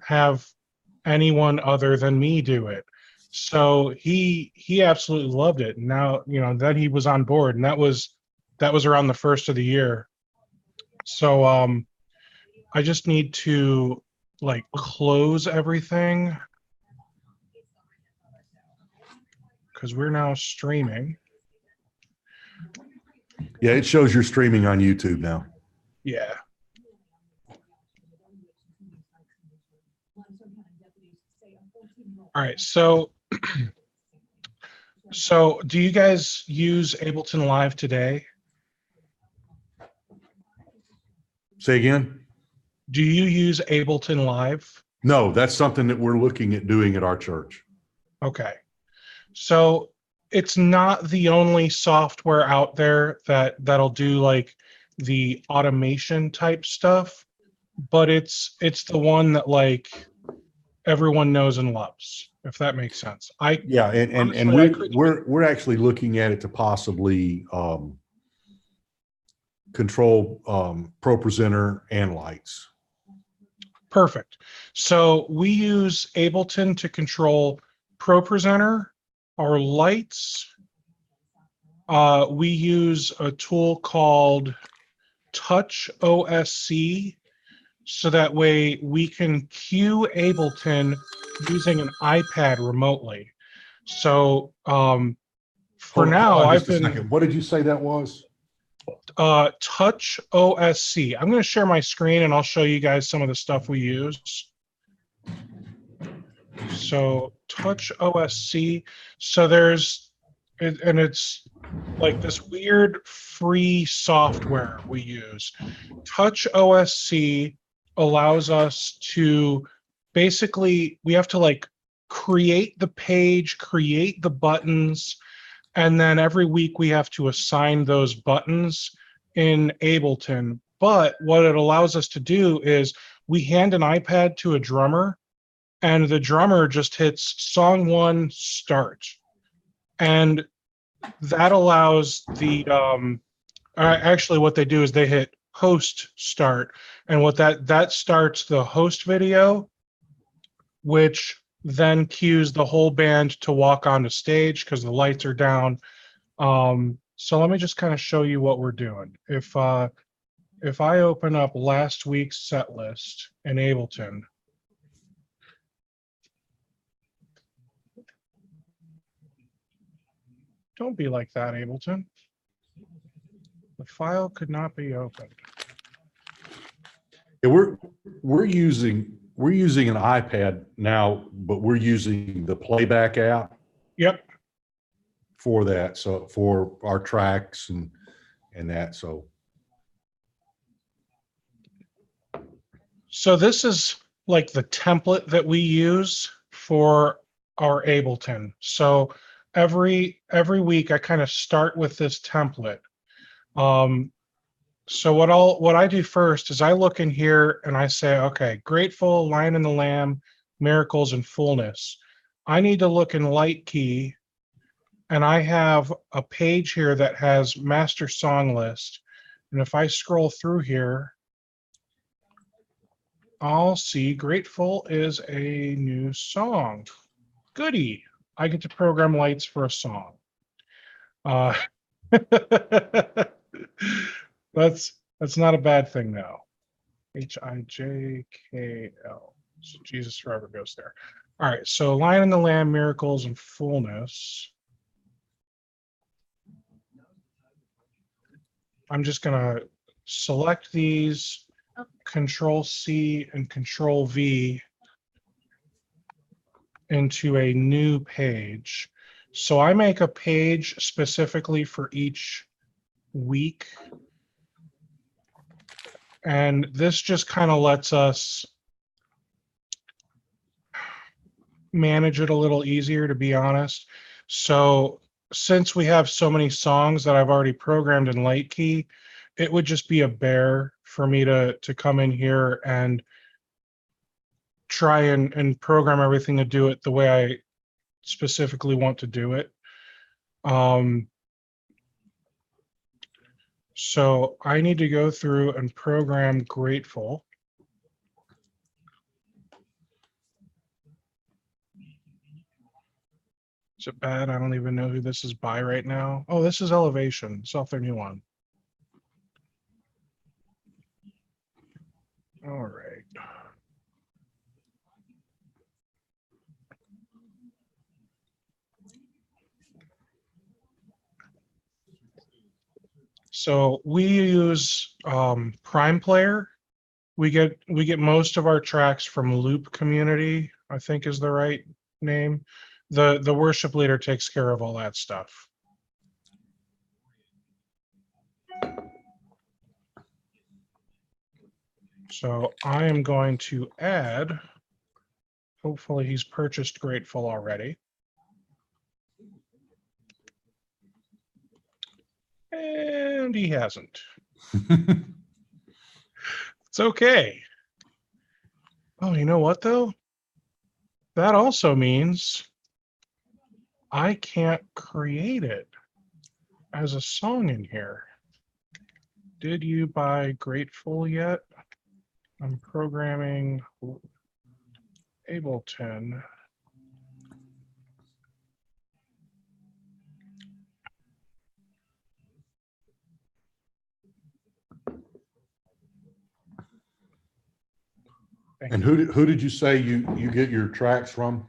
have anyone other than me do it. So he absolutely loved it. Now, that he was on board, and that was around the first of the year. So I just need to like close everything because we're now streaming. Yeah, it shows you're streaming on YouTube now. Yeah. All right. So do you guys use Ableton Live today? Say again? Do you use Ableton Live? No, that's something that we're looking at doing at our church. Okay. So it's not the only software out there that'll do like the automation type stuff, but it's the one that like everyone knows and loves, if that makes sense. Yeah, and Honestly, we're actually looking at it to possibly control Pro Presenter and lights. Perfect. So we use Ableton to control Pro Presenter, our lights. We use a tool called Touch OSC, so that way we can cue Ableton using an iPad remotely. So for now, I've been second. What did you say that was? Touch OSC. I'm going to share my screen and I'll show you guys some of the stuff we use. So Touch OSC. So it's like this weird free software we use. Touch OSC allows us to basically, we have to like create the page, create the buttons, and then every week we have to assign those buttons in Ableton. But what it allows us to do is we hand an iPad to a drummer, and the drummer just hits song 1 start. And that allows the actually what they do is they hit host start, and what that starts the host video, which then cues the whole band to walk onto stage because the lights are down. So let me just kind of show you what we're doing. If I open up last week's set list in Ableton, don't be like that, Ableton. The file could not be opened. Yeah, we're using an iPad now, but we're using the playback app. Yep. For that, so for our tracks and that. So this is like the template that we use for our Ableton. So every week I kind of start with this template. So what I do first is I look in here and I say, okay, Grateful, Lion and the Lamb, Miracles, and Fullness. I need to look in Lightkey, and I have a page here that has master song list. And if I scroll through here, I'll see Grateful is a new song. Goody. I get to program lights for a song. That's not a bad thing though. HIJKL. So Jesus forever goes there. All right, so Lion and the Lamb, Miracles, and Fullness. I'm just gonna select these, Control C and Control V into a new page. So I make a page specifically for each week. And this just kind of lets us manage it a little easier, to be honest. So since we have so many songs that I've already programmed in Lightkey, it would just be a bear for me to come in here and try and program everything to do it the way I specifically want to do it. So I need to go through and program Grateful. Is it bad? I don't even know who this is by right now. Oh, this is Elevation. It's off their new one. All right. So we use Prime Player. We get most of our tracks from Loop Community, I think is the right name. The worship leader takes care of all that stuff. So I am going to add, hopefully he's purchased Grateful already. And he hasn't. It's okay. Oh, you know what though? That also means I can't create it as a song in here. Did you buy Grateful yet? I'm programming Ableton. And who did you say you get your tracks from?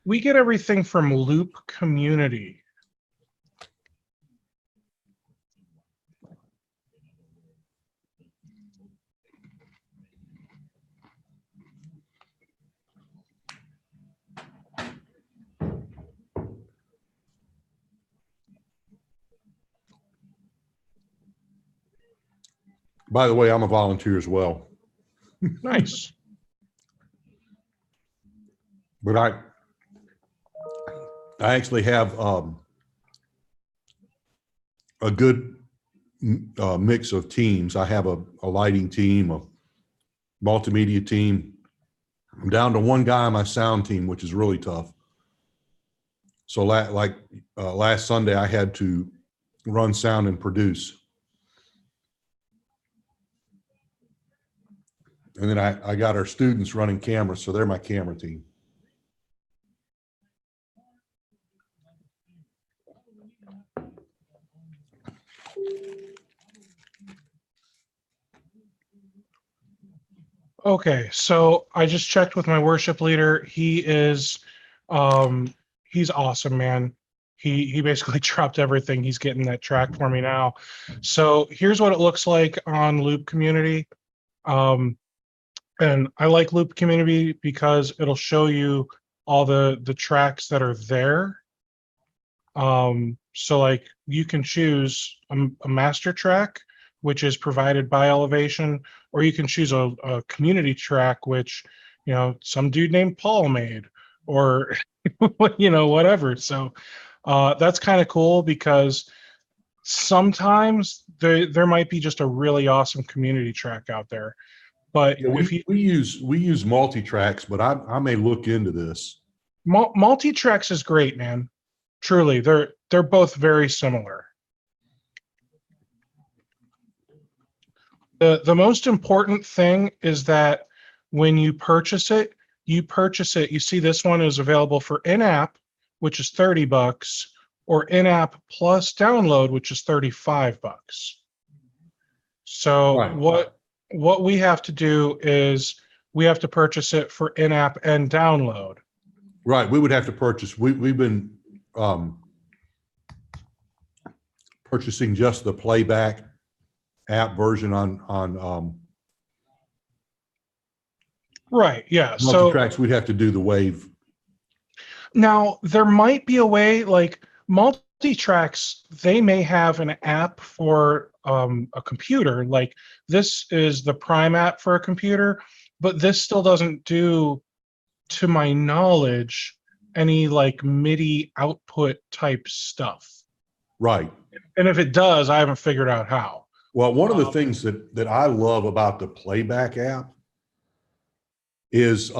We get everything from Loop Community. By the way, I'm a volunteer as well. Nice. But I actually have a good mix of teams. I have a lighting team, a multimedia team. I'm down to one guy on my sound team, which is really tough. So last Sunday, I had to run sound and produce. And then I got our students running cameras, so they're my camera team. Okay, so I just checked with my worship leader. He's awesome, man. He basically dropped everything. He's getting that track for me now. So here's what it looks like on Loop Community. And I like Loop Community because it'll show you all the tracks that are there. So like you can choose a master track, which is provided by Elevation, or you can choose a community track, which, you know, some dude named Paul made, or, you know, whatever. So that's kind of cool because sometimes there might be just a really awesome community track out there. But Yeah, we use multi-tracks, but I may look into this. Multi-tracks is great, man. Truly, they're both very similar. The most important thing is that when you purchase it, you see this one is available for in-app, which is $30, or in-app plus download, which is $35. So Right. what we have to do is we have to purchase it for in-app and download. Right. We would have to purchase. We've been purchasing just the playback app version on Right. Yeah. multi-tracks. We'd have to do the wave. Now there might be a way, like multi-tracks, they may have an app for a computer. Like this is the Prime app for a computer, but this still doesn't do, to my knowledge, any like MIDI output type stuff. Right. And if it does, I haven't figured out how. Well, one of the things that I love about the playback app is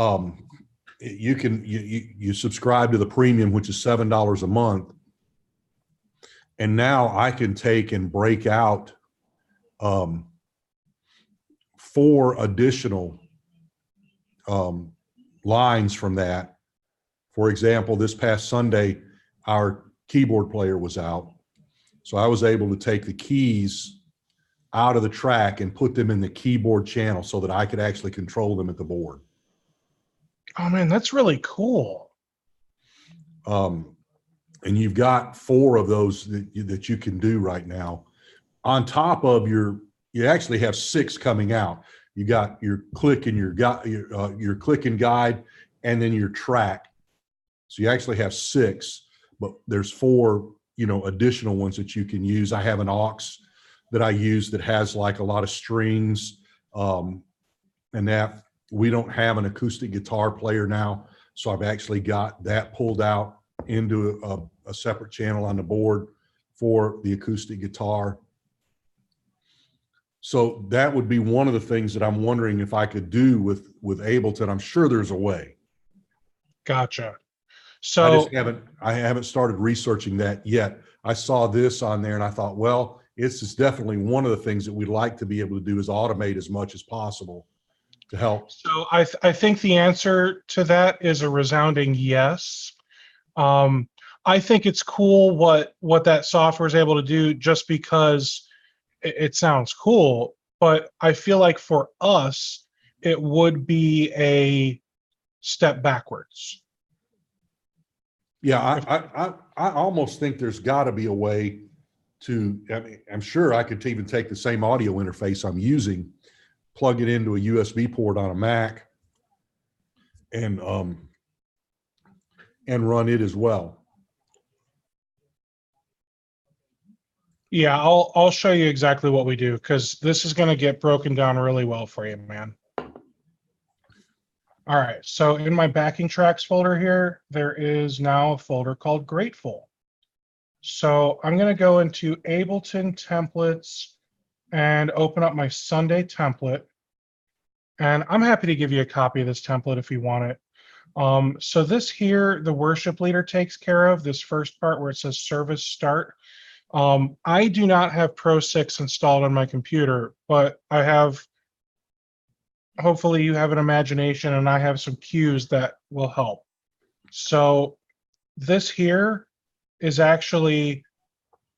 you subscribe to the premium, which is $7 a month. And now I can take and break out 4 additional lines from that. For example, this past Sunday, our keyboard player was out. So I was able to take the keys out of the track and put them in the keyboard channel so that I could actually control them at the board. Oh man, that's really cool. And you've got 4 of those that you can do right now. On top of you actually have 6 coming out. You got your click and your click and guide, and then your track. So you actually have 6, but there's 4, additional ones that you can use. I have an aux that I use that has like a lot of strings, and that we don't have an acoustic guitar player now. So I've actually got that pulled out into a separate channel on the board for the acoustic guitar. So that would be one of the things that I'm wondering if I could do with Ableton. I'm sure there's a way. Gotcha. I So haven't started researching that yet. I saw this on there and I thought, well, this is definitely one of the things that we'd like to be able to do is automate as much as possible to help. So I think the answer to that is a resounding yes. I think it's cool what that software is able to do just because it sounds cool, but I feel like for us, it would be a step backwards. Yeah, I almost think there's got to be a way to, I mean, I'm sure I could even take the same audio interface I'm using, plug it into a USB port on a Mac, and run it as well. Yeah, I'll show you exactly what we do because this is going to get broken down really well for you, man. All right, so in my backing tracks folder here, there is now a folder called Grateful. So I'm going to go into Ableton templates and open up my Sunday template. And I'm happy to give you a copy of this template if you want it. So this here, the worship leader takes care of this first part where it says service start. I do not have Pro 6 installed on my computer, but I have, hopefully you have an imagination and I have some cues that will help. So this here is actually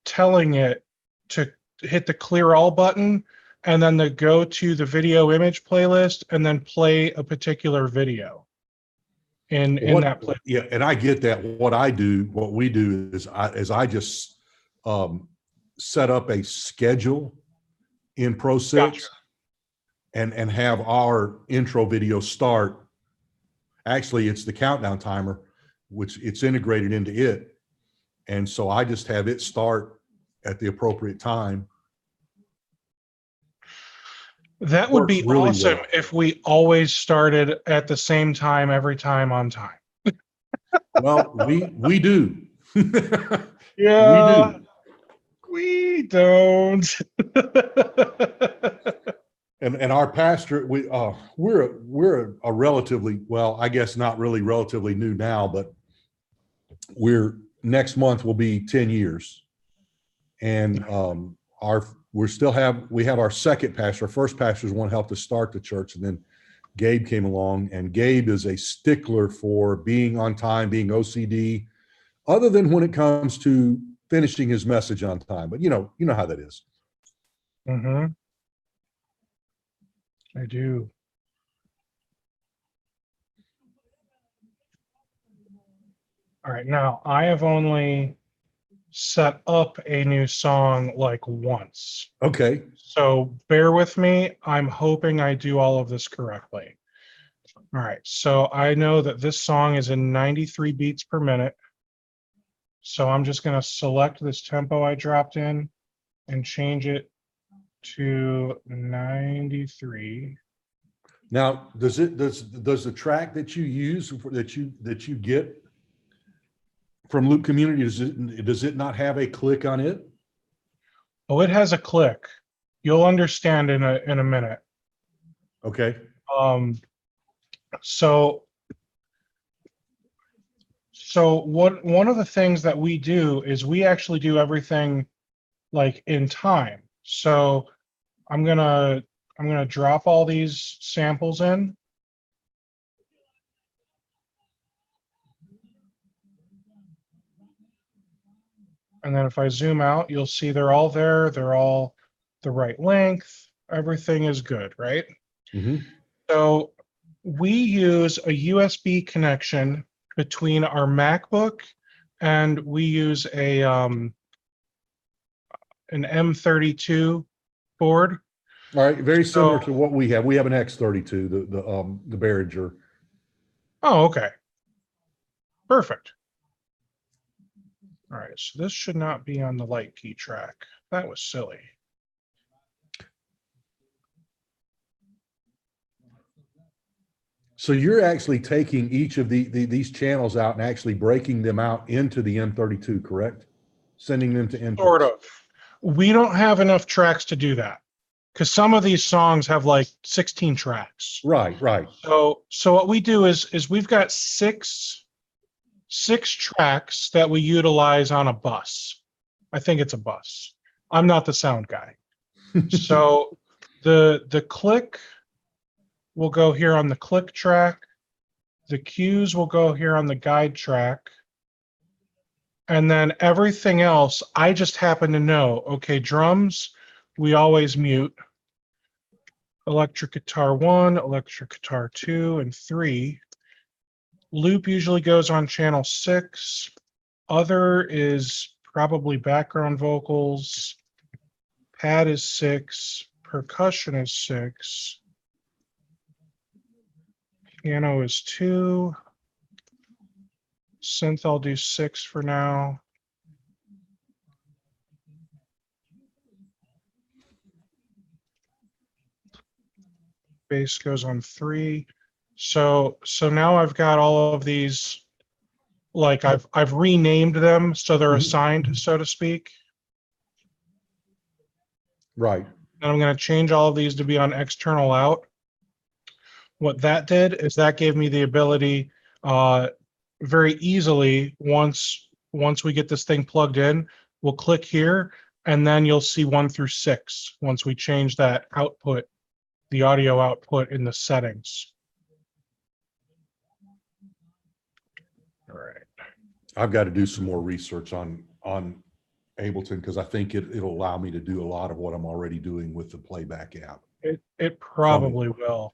telling it to hit the clear all button and then to go to the video image playlist and then play a particular video in that playlist. Yeah, and I get that. What we do is I just set up a schedule in Pro 6. Gotcha. And have our intro video start. Actually, it's the countdown timer, which it's integrated into it. And so I just have it start at the appropriate time. That would be really awesome well. if we always started at the same time every time on time. Well, we do. Yeah, we do. we don't. And our pastor, we're a relatively, well, I guess not really relatively new now, but next month will be 10 years. And we have our second pastor. Our first pastor is one who helped us start the church, and then Gabe came along, and Gabe is a stickler for being on time, being OCD, other than when it comes to finishing his message on time. But you know how that is. Mm-hmm. I do. All right, now I have only set up a new song like once. Okay. So bear with me. I'm hoping I do all of this correctly. All right, so I know that this song is in 93 beats per minute. So I'm just going to select this tempo I dropped in and change it to 93. Now, does the track that you use that you get from Loop Community, does it not have a click on it? Oh, it has a click. You'll understand in a minute. Okay. So one of the things that we do is we actually do everything like in time. So I'm gonna drop all these samples in. And then if I zoom out, you'll see they're all there. They're all the right length. Everything is good, right? Mm-hmm. So we use a USB connection between our MacBook, and we use a an M32 board. All right, very similar So, to what we have. We have an X32, the Behringer. oh, okay, perfect. All right, so this should not be on the Lightkey track. That was silly. So you're actually taking each of these channels out and actually breaking them out into the M32, correct? Sending them to inputs. Sort of. We don't have enough tracks to do that because some of these songs have like 16 tracks. Right, right. So what we do is we've got six tracks that we utilize on a bus. I think it's a bus. I'm not the sound guy. So the click will go here on the click track. The cues will go here on the guide track. And then everything else, I just happen to know, okay, drums, we always mute. Electric guitar 1, electric guitar 2, and 3. Loop usually goes on channel 6. Other is probably background vocals. Pad is 6. Percussion is 6. Piano is 2. Synth, I'll do 6 for now. Bass goes on 3. So now I've got all of these, like I've renamed them so they're assigned, so to speak. Right. And I'm going to change all of these to be on external out. What that did is that gave me the ability very easily, once we get this thing plugged in, we'll click here and then you'll see 1 through 6 once we change that output, the audio output in the settings. All right. I've got to do some more research on Ableton because I think it'll allow me to do a lot of what I'm already doing with the playback app. It probably will.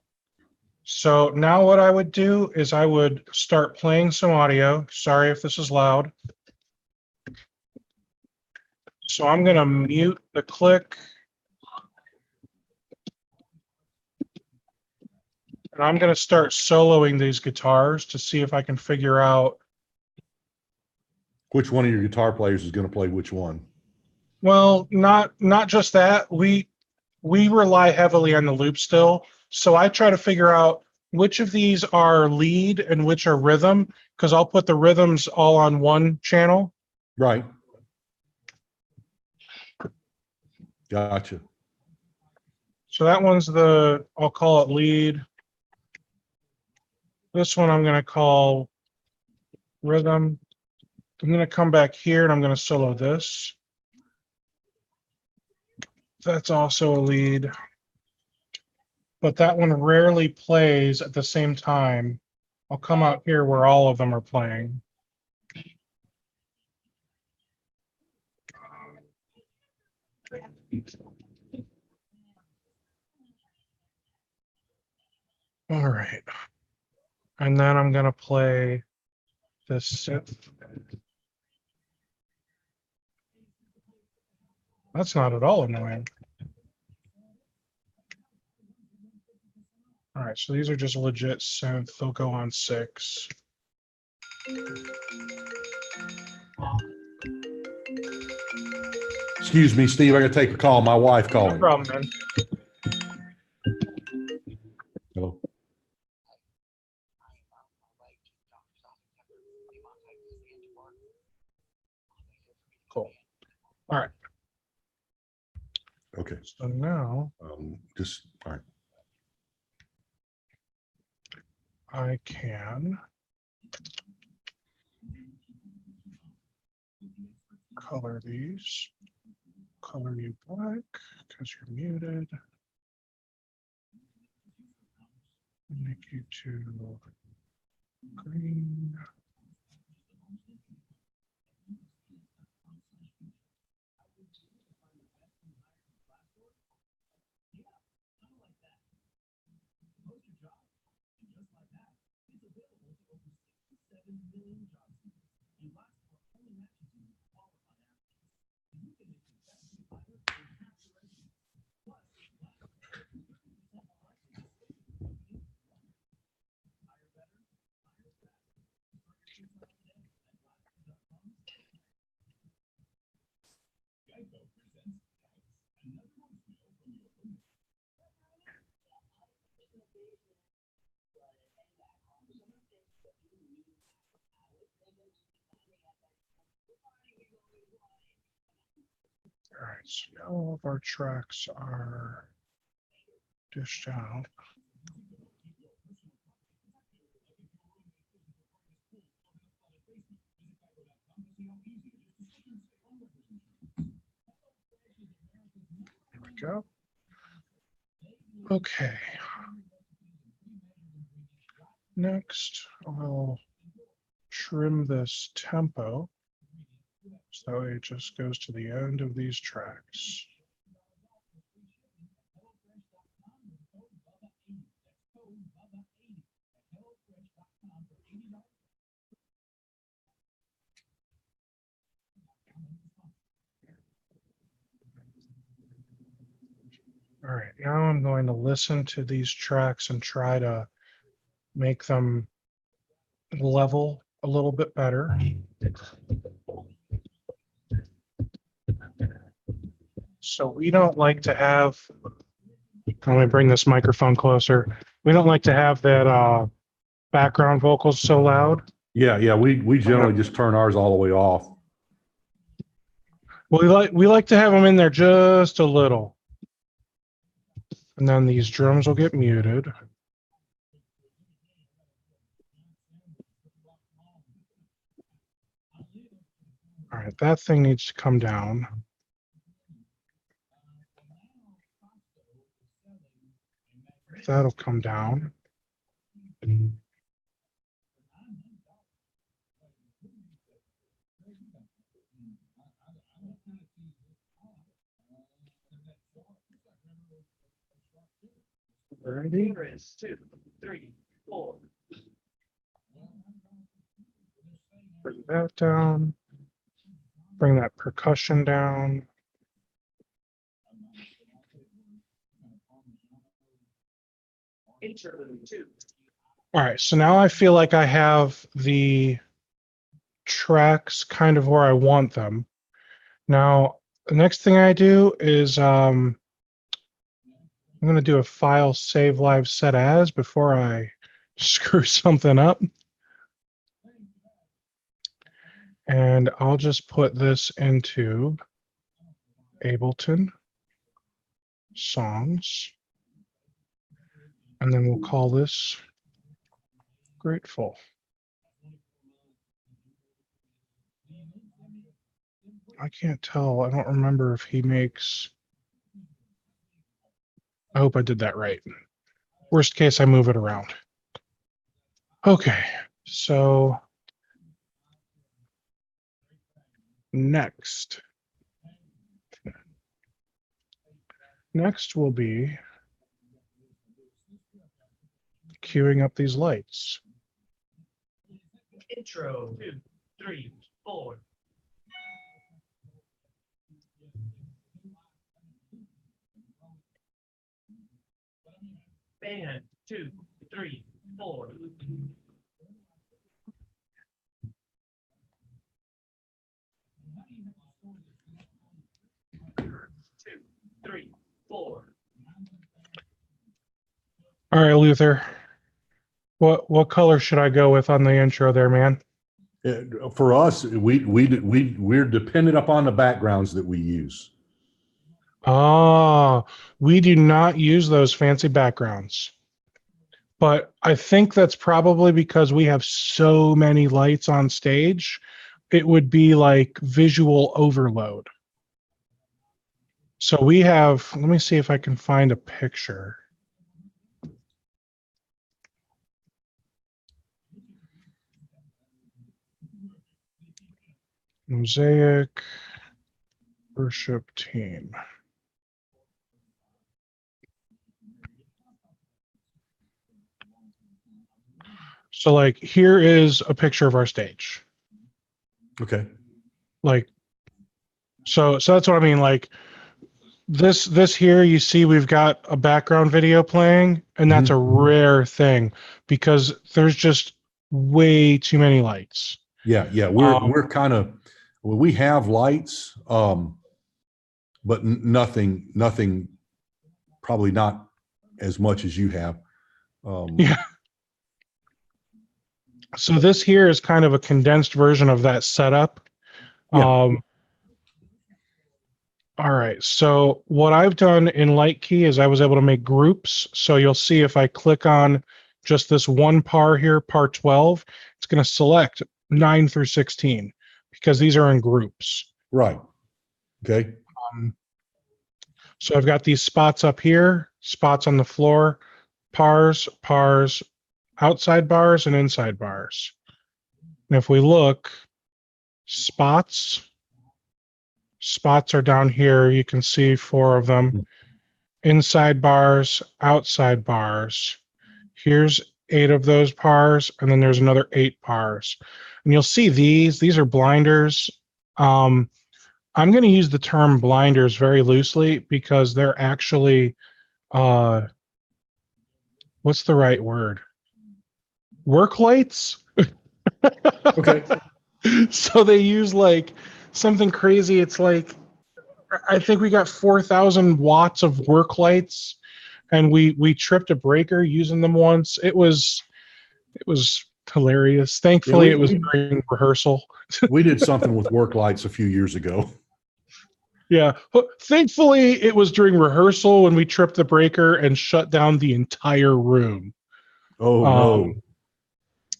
So now what I would do is I would start playing some audio. Sorry if this is loud. So I'm going to mute the click. And I'm going to start soloing these guitars to see if I can figure out. Which one of your guitar players is going to play which one? Well, not just that. We rely heavily on the loop still. So I try to figure out which of these are lead and which are rhythm, because I'll put the rhythms all on one channel. Right. Gotcha. So that one's I'll call it lead. This one I'm going to call rhythm. I'm going to come back here and I'm going to solo this. That's also a lead. But that one rarely plays at the same time. I'll come out here where all of them are playing. All right. And then I'm going to play this synth. That's not at all annoying. All right, so these are just legit synth. They'll go on 6. Excuse me, Steve. I got to take a call. My wife calling. No problem, man. Hello. Cool. All right. Okay. So now Just all right. I can color these. Color you black because you're muted. Make you to green. All right, so now all of our tracks are dished out. There we go. Okay. Next, I'll trim this tempo. So it just goes to the end of these tracks. All right, now I'm going to listen to these tracks and try to make them level a little bit better. So we don't like to have, let me bring this microphone closer. We don't like to have that background vocals so loud. Yeah. We generally just turn ours all the way off. Well, we like to have them in there just a little. And then these drums will get muted. All right, that thing needs to come down. That'll come down. Ready? 2, 3, 4. Bring that down. Bring that percussion down. All right, so now I feel like I have the tracks kind of where I want them. Now, the next thing I do is I'm going to do a file save live set as before I screw something up. And I'll just put this into Ableton songs. And then we'll call this Grateful. I can't tell. I don't remember if he makes. I hope I did that right. Worst case, I move it around. Okay, so next will be queuing up these lights. Intro 2, 3, 4. Band 2, 3, 4. Two, 3, 4. All right, Luther. What color should I go with on the intro there, man? For us, we're dependent upon the backgrounds that we use. Ah, we do not use those fancy backgrounds. But I think that's probably because we have so many lights on stage. It would be like visual overload. So we have, let me see if I can find a picture. Mosaic worship team. So like here is a picture of our stage. Okay. Like, so that's what I mean. Like this here, you see we've got a background video playing, and that's a rare thing because there's just way too many lights. Yeah, yeah. We're kind of, well, we have lights, but nothing, probably not as much as you have. Yeah. So this here is kind of a condensed version of that setup. Yeah. All right. So what I've done in Lightkey is I was able to make groups. So you'll see if I click on just this one par here, par 12, it's going to select 9 through 16 because these are in groups. Right. Okay. So I've got these spots up here, spots on the floor, pars, outside bars, and inside bars. And if we look, spots are down here. You can see 4 of them. Inside bars, outside bars. Here's 8 of those pars, and then there's another 8 pars. And you'll see these are blinders. I'm going to use the term blinders very loosely because they're actually, what's the right word? Work lights? Okay. So they use like something crazy. It's like, I think we got 4,000 watts of work lights, and we tripped a breaker using them once. It was hilarious. Thankfully, Yeah, it was during rehearsal. we did something with work lights a few years ago. Yeah. Thankfully, it was during rehearsal when we tripped the breaker and shut down the entire room. Oh no.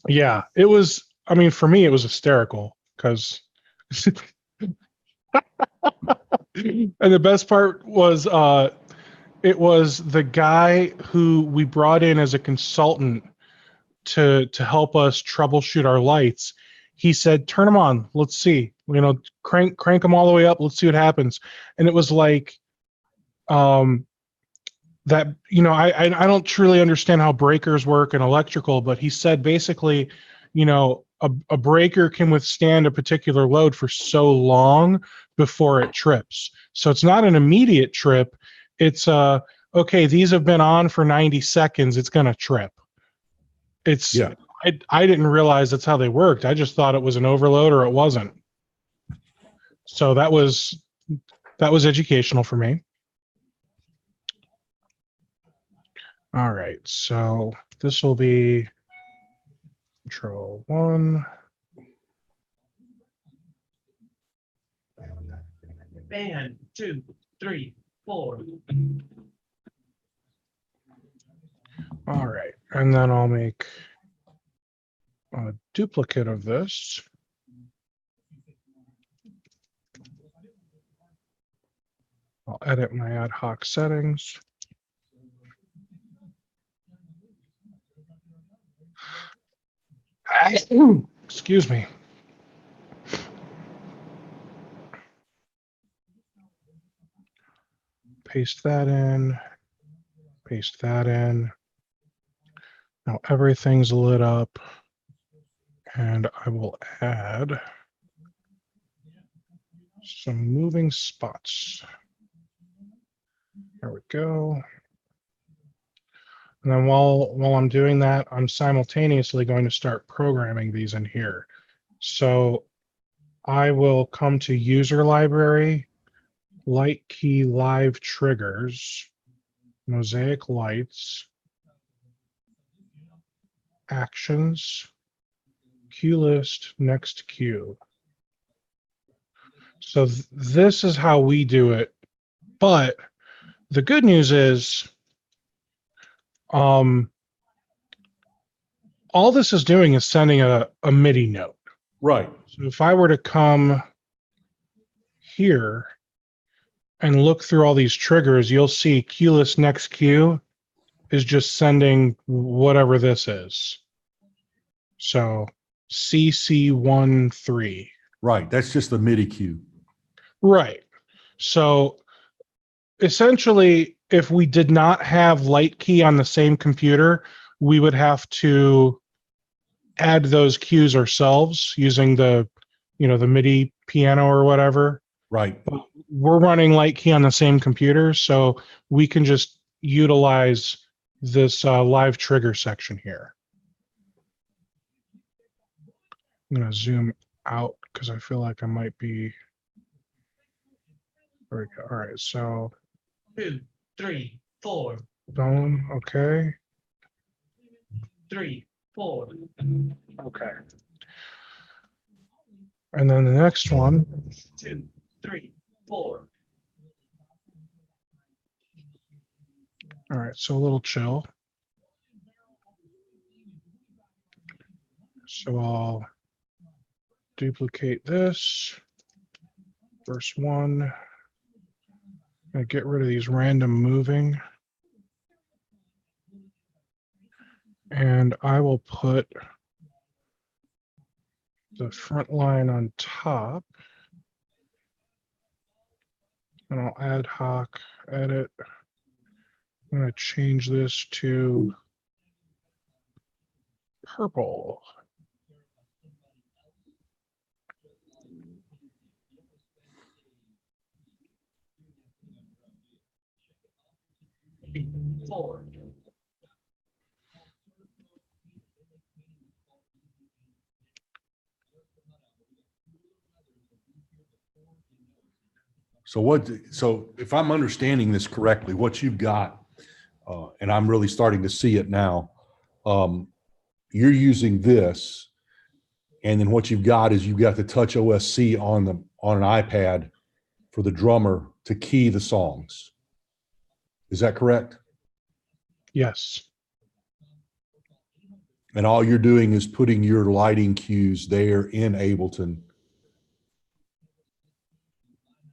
Yeah, it was. I mean, for me, it was hysterical because. And the best part was it was the guy who we brought in as a consultant to help us troubleshoot our lights. He said, "Turn them on. Let's see. Crank them all the way up. Let's see what happens." And it was like that. I don't truly understand how breakers work and electrical, but he said basically, a breaker can withstand a particular load for so long before it trips. So it's not an immediate trip. It's okay, these have been on for 90 seconds. It's going to trip. It's Yeah. I didn't realize that's how they worked. I just thought it was an overload or it wasn't. So that was educational for me. All right. So this will be Control 1. And 2, 3, 4. All right. And then I'll make a duplicate of this. I'll edit my ad hoc settings. Excuse me. Paste that in. Paste that in. Now everything's lit up. And I will add some moving spots. There we go. And then while I'm doing that, I'm simultaneously going to start programming these in here. So I will come to user library, Lightkey live triggers, mosaic lights, actions, cue list, next cue. So this is how we do it. But the good news is, all this is doing is sending a MIDI note. Right. So if I were to come here and look through all these triggers, you'll see cue list next cue is just sending whatever this is. So CC13. Right. That's just the MIDI cue. Right. So essentially, if we did not have Lightkey on the same computer, we would have to add those cues ourselves using the MIDI piano or whatever. Right. But we're running Lightkey on the same computer, so we can just utilize this live trigger section here. I'm going to zoom out because I feel like I might be. There we go. All right. So 2, 3, 4, phone. Okay. 3, 4. Okay. And then the next one. 2, 3, 4. All right. So a little chill. So I'll duplicate this. Verse 1. I'm going to get rid of these random moving. And I will put the front line on top. And I'll ad hoc edit. I'm going to change this to purple. Four. So if I'm understanding this correctly, what you've got, and I'm really starting to see it now, you're using this, and then what you've got is you've got the Touch OSC on an iPad for the drummer to key the songs. Is that correct? Yes. And all you're doing is putting your lighting cues there in Ableton.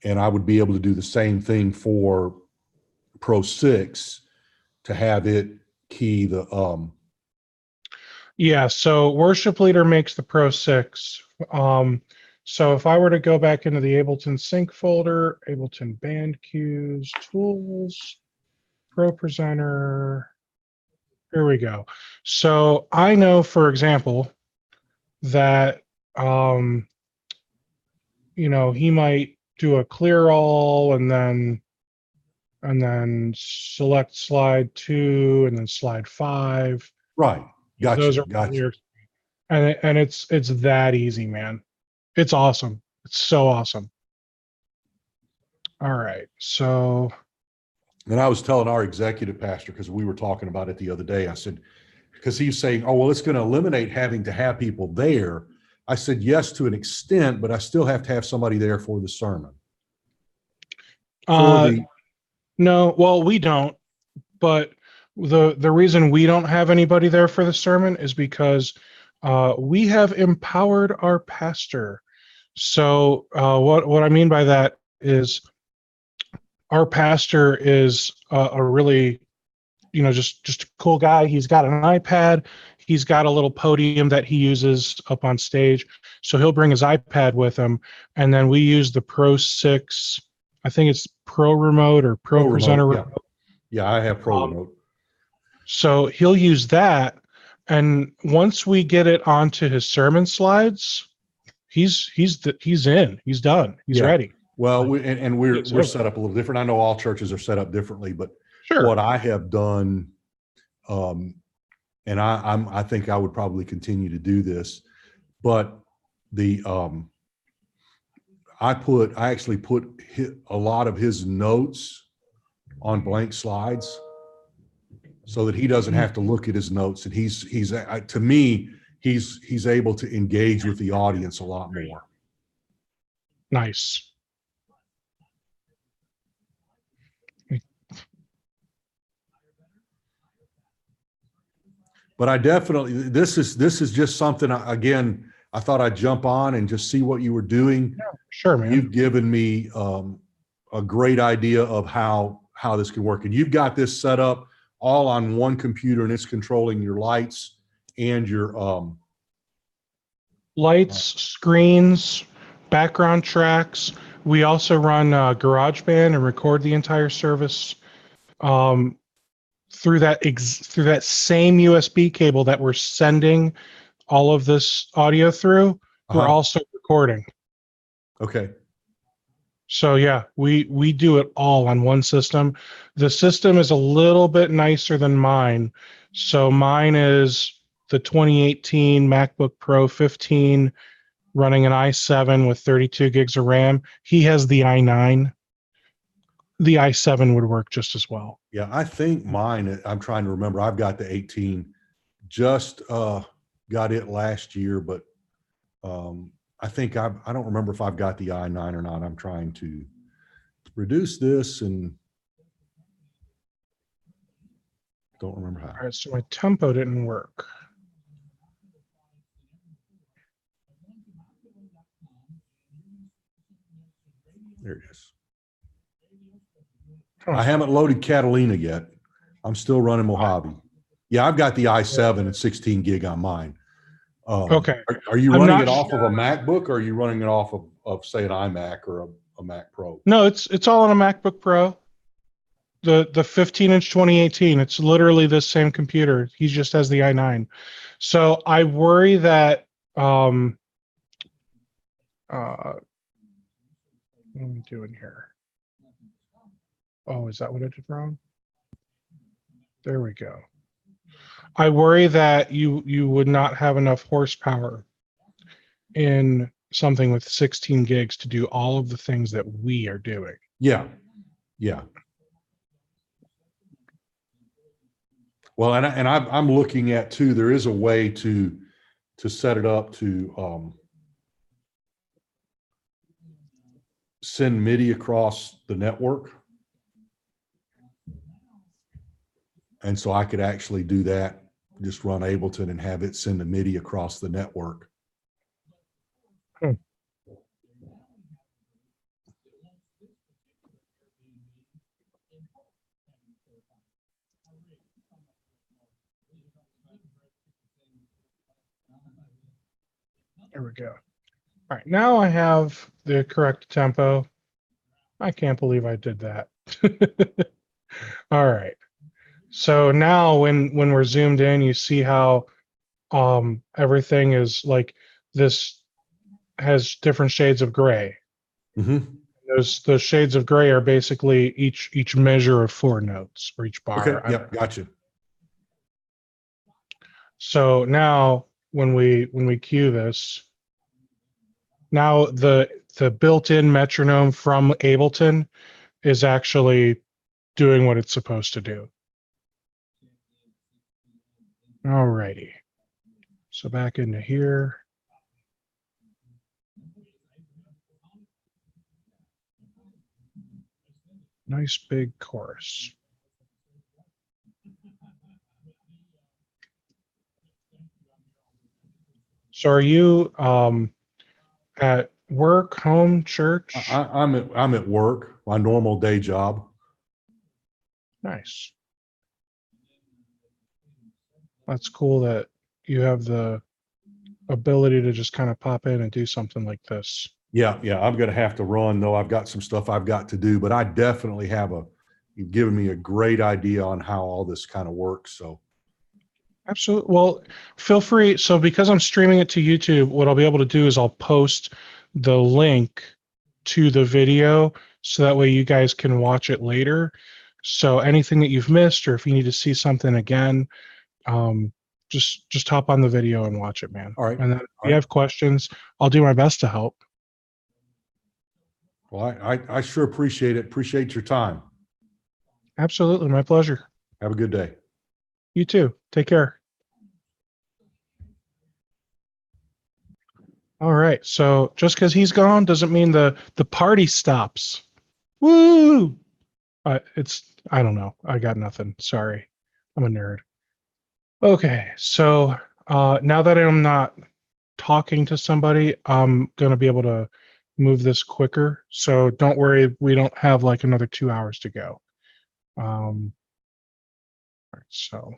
And I would be able to do the same thing for Pro 6 to have it key the Yeah, so Worship Leader makes the Pro 6. So if I were to go back into the Ableton sync folder, Ableton band cues, tools, Pro Presenter, here we go. So I know, for example, that he might do a clear all and then select slide 2 and then slide 5. right. Gotcha. Those are Gotcha. lyrics. And it's that easy, man. It's awesome. It's so awesome. All right. So And I was telling our executive pastor, because we were talking about it the other day, I said, because he's saying, oh, well, it's going to eliminate having to have people there. I said, yes, to an extent, but I still have to have somebody there for the sermon. no, well, we don't, but the reason we don't have anybody there for the sermon is because we have empowered our pastor. So what I mean by that is our pastor is a really, just a cool guy. He's got an iPad. He's got a little podium that he uses up on stage. So he'll bring his iPad with him. And then we use the Pro 6, I think it's Pro Remote or Pro Presenter Remote. Yeah, I have Pro Remote. So he'll use that. And once we get it onto his sermon slides, he's in. He's done. He's ready. Well, we're set up a little different. I know all churches are set up differently, but sure. What I have done, and I think I would probably continue to do this, but I actually put a lot of his notes on blank slides so that he doesn't have to look at his notes, and he's to me he's able to engage with the audience a lot more. Nice. But I definitely, this is just something, again, I thought I'd jump on and just see what you were doing. Yeah, sure, man. You've given me a great idea of how this can work. And you've got this set up all on one computer, and it's controlling your lights and your lights, screens, background tracks. We also run GarageBand and record the entire service through that same USB cable that we're sending all of this audio through. We're also recording. Okay. So yeah, we do it all on one system. The system is a little bit nicer than mine. So mine is the 2018 MacBook Pro 15 running an i7 with 32 gigs of RAM. He has the i9. The i7 would work just as well. Yeah, I think mine, I'm trying to remember, I've got the 18, just got it last year, but I think I don't remember if I've got the i9 or not. I'm trying to reduce this and don't remember how. All right, so my tempo didn't work. There it is. Huh. I haven't loaded Catalina yet. I'm still running Mojave. Yeah, I've got the i7 and 16 gig on mine. Okay. Are you I'm running not it off of a MacBook, or are you running it off of say an iMac or a Mac Pro? No, it's all on a MacBook Pro. The 15-inch 2018. It's literally the same computer. He just has the i9. So I worry that what am I doing here? Oh, is that what I did wrong? There we go. I worry that you would not have enough horsepower in something with 16 gigs to do all of the things that we are doing. Yeah, yeah. Well, and I'm looking at too. There is a way to set it up to send MIDI across the network, and so I could actually do that. Just run Ableton and have it send the MIDI across the network. Hmm. There we go. All right, now I have the correct tempo. I can't believe I did that. All right. So now when we're zoomed in, you see how everything is like this has different shades of gray. Mm-hmm. Those shades of gray are basically each measure of 4 notes or each bar. Okay. Yep. Gotcha. So now when we cue this, now the built-in metronome from Ableton is actually doing what it's supposed to do. Alrighty. So back into here. Nice big chorus. So are you at work, home, church? I'm at work, my normal day job. Nice. That's cool that you have the ability to just kind of pop in and do something like this. Yeah, yeah. I'm going to have to run though. I've got some stuff I've got to do, but I definitely have you've given me a great idea on how all this kind of works. So Absolutely. Well, feel free. So because I'm streaming it to YouTube, what I'll be able to do is I'll post the link to the video so that way you guys can watch it later. So anything that you've missed, or if you need to see something again, just hop on the video and watch it, man. all right. And then if you have questions, I'll do my best to help. Well, I sure appreciate it. Appreciate your time. Absolutely. My pleasure. Have a good day. You too. Take care. All right. So just because he's gone doesn't mean the party stops. Woo! I don't know. I got nothing. Sorry. I'm a nerd. Okay. So now that I'm not talking to somebody, I'm going to be able to move this quicker. So don't worry. We don't have like another 2 hours to go. All right, so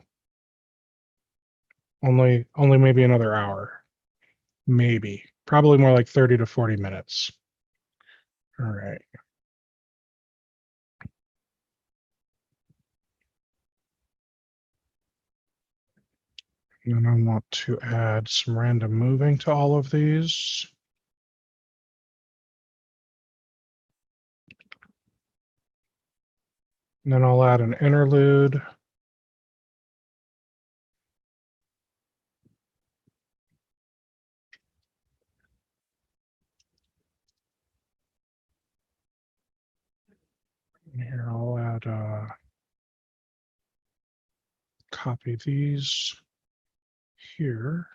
only maybe another hour. Maybe. Probably more like 30 to 40 minutes. All right. And I want to add some random moving to all of these. And then I'll add an interlude. And here I'll add, copy these here.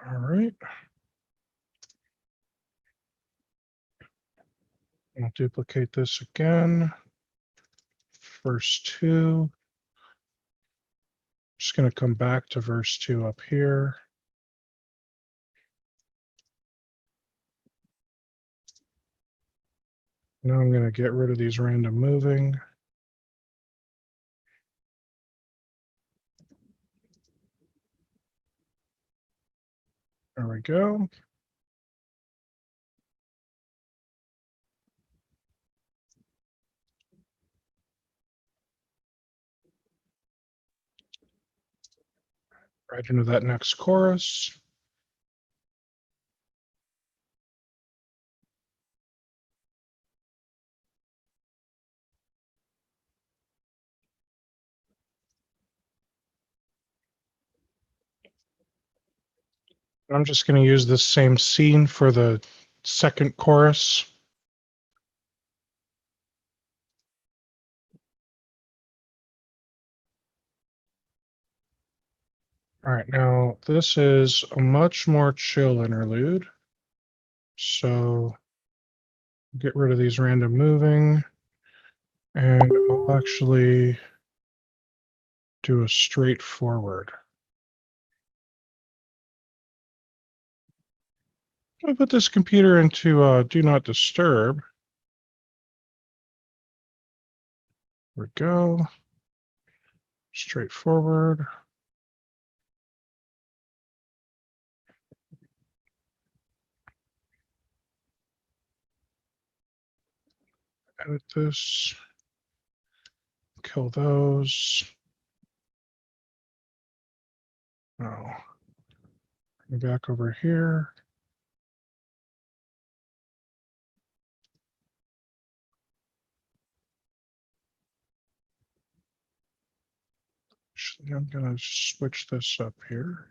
All right. I'll duplicate this again. Verse 2. Just going to come back to verse 2 up here. Now I'm going to get rid of these random moving. There we go. Right into that next chorus. I'm just going to use this same scene for the second chorus. All right, now this is a much more chill interlude. So get rid of these random moving, and I'll actually do a straightforward. I'll put this computer into do not disturb. There we go. Straightforward. Edit this. Kill those. Oh. Back over here. Actually, I'm going to switch this up here.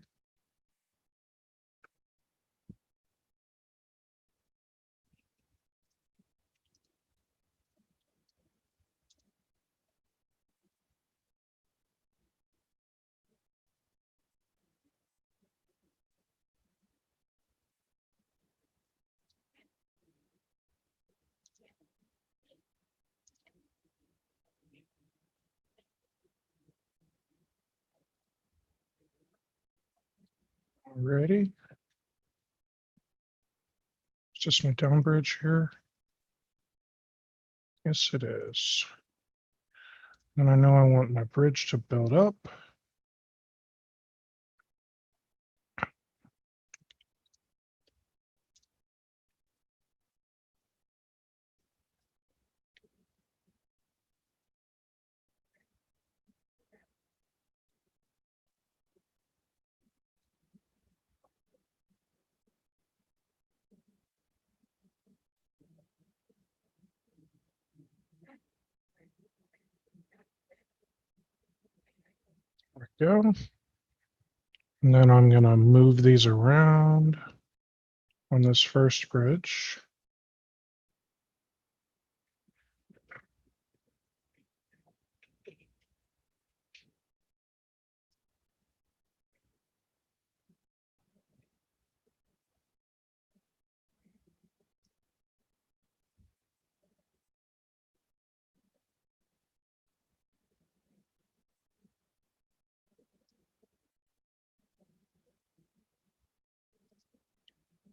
Alrighty. Is this my down bridge here? Yes, it is. And I know I want my bridge to build up. There we go. And then I'm going to move these around on this first bridge.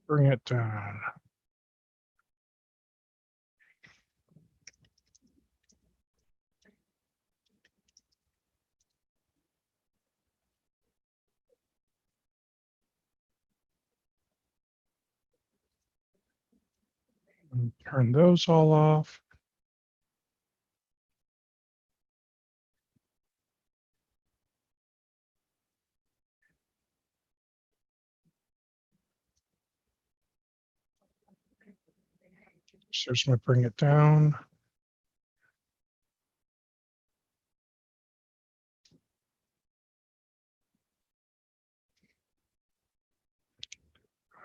Bring it down. And turn those all off. So just going to bring it down.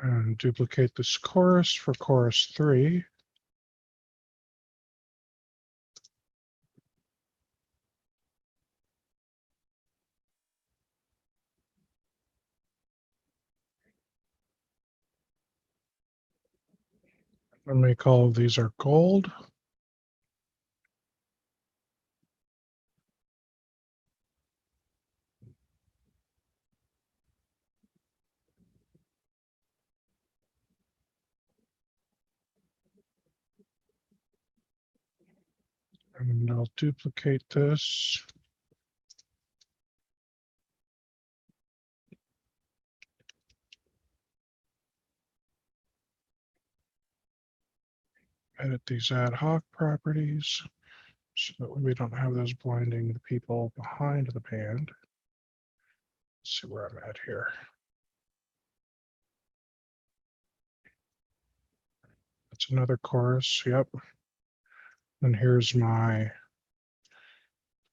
And duplicate this chorus for chorus 3. And make all of these are gold. And I'll duplicate this. Edit these ad hoc properties so that we don't have those blinding the people behind the band. Let's see where I'm at here. That's another chorus. Yep. And here's my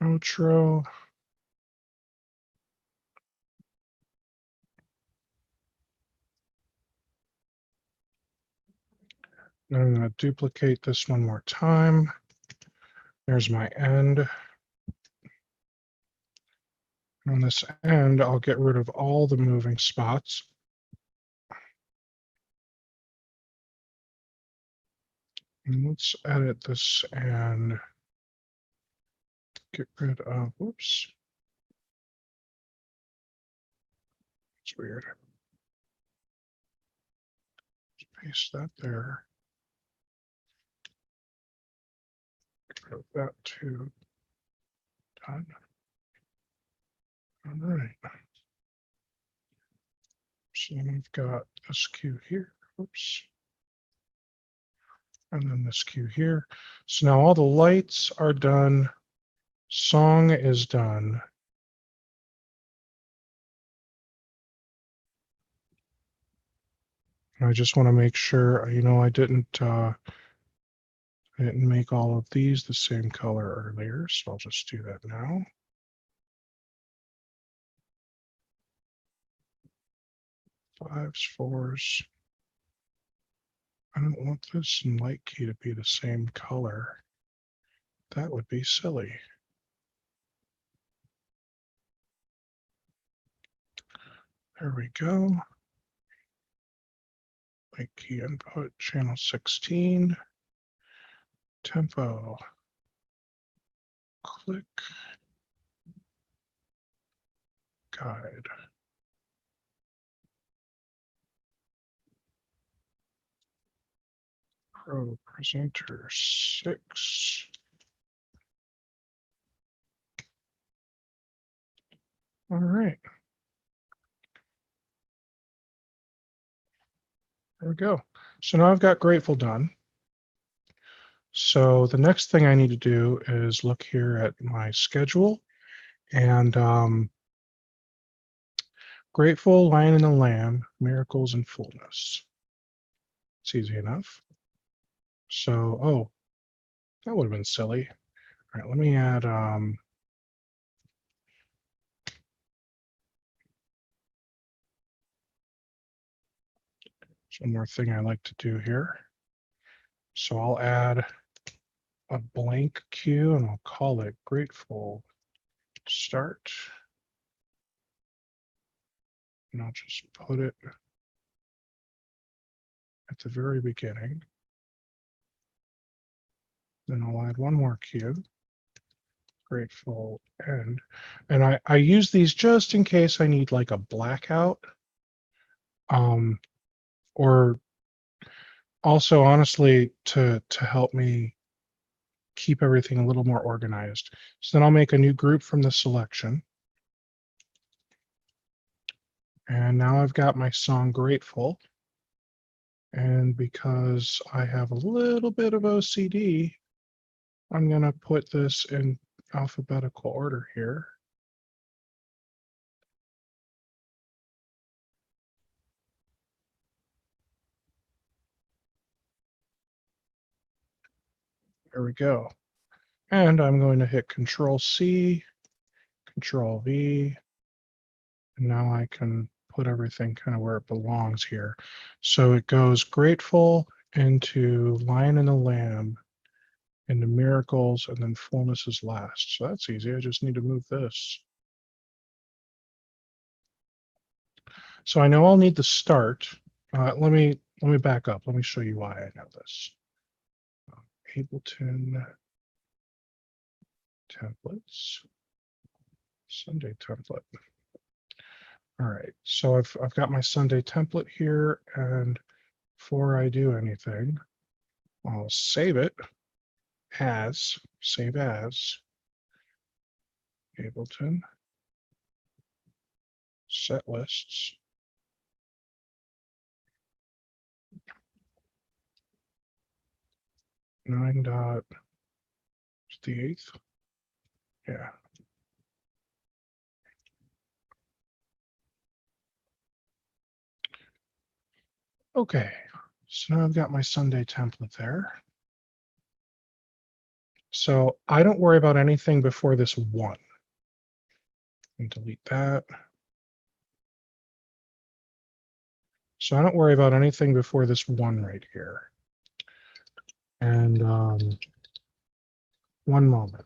outro. Now I'm going to duplicate this one more time. There's my end. On this end, I'll get rid of all the moving spots. And let's edit this and get rid of, whoops. It's weird. Paste that there. Get rid of that too. Done. All right. So then we've got this cue here. Oops. And then this cue here. So now all the lights are done. Song is done. I just want to make sure, I didn't make all of these the same color earlier, so I'll just do that now. Fives, fours. I don't want this and Lightkey to be the same color. That would be silly. There we go. Lightkey input, channel 16. Tempo. Click. Guide. Pro presenter 6. All right. There we go. So now I've got Grateful done. So the next thing I need to do is look here at my schedule and Grateful, Lion and the Lamb, Miracles and Fullness. It's easy enough. So, oh, that would have been silly. All right, let me add one more thing I like to do here. So I'll add a blank cue and I'll call it Grateful Start. And I'll just put it at the very beginning. Then I'll add one more cue, Grateful End. And I use these just in case I need like a blackout. Or also honestly to help me keep everything a little more organized. So then I'll make a new group from the selection. And now I've got my song Grateful. And because I have a little bit of OCD, I'm going to put this in alphabetical order here. There we go. And I'm going to hit Control C, Control V. And now I can put everything kind of where it belongs here. So it goes grateful into Lion and the Lamb, into miracles, and then fullness is last. So that's easy. I just need to move this. So I know I'll need the start. Let me back up. Let me show you why I know this. Ableton templates, Sunday template. All right, so I've got my Sunday template here, and before I do anything, I'll save it as, save as, Ableton, set lists. Nine dot, it's the 8th. Yeah. Okay, so now I've got my Sunday template there. So I don't worry about anything before this 1. And delete that. So I don't worry about anything before this 1 right here. And one moment.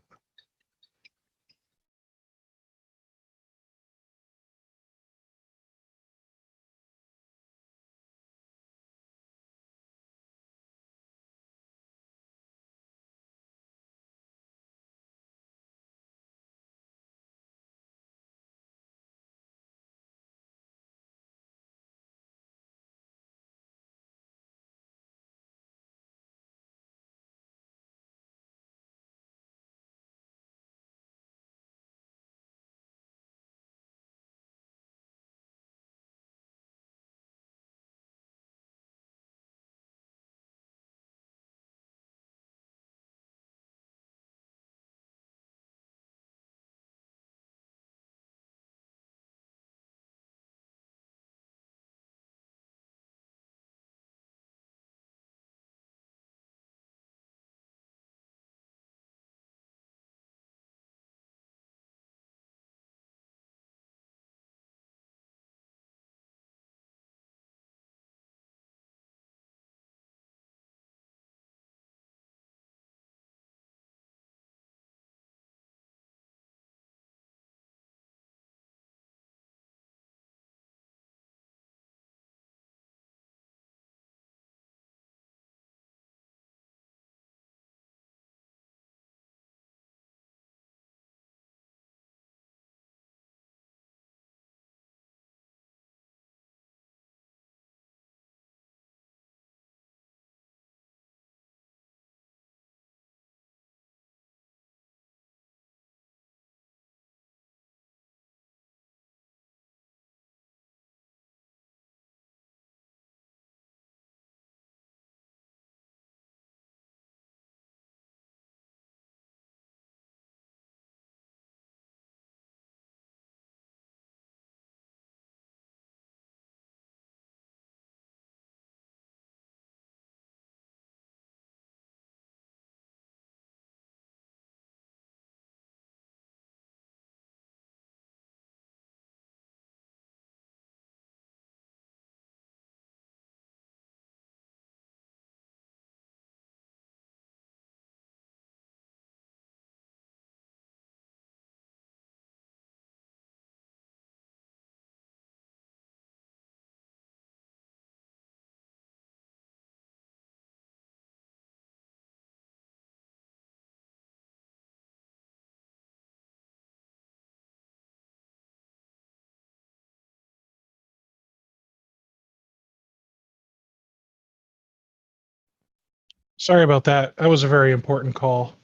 Sorry about that. That was a very important call.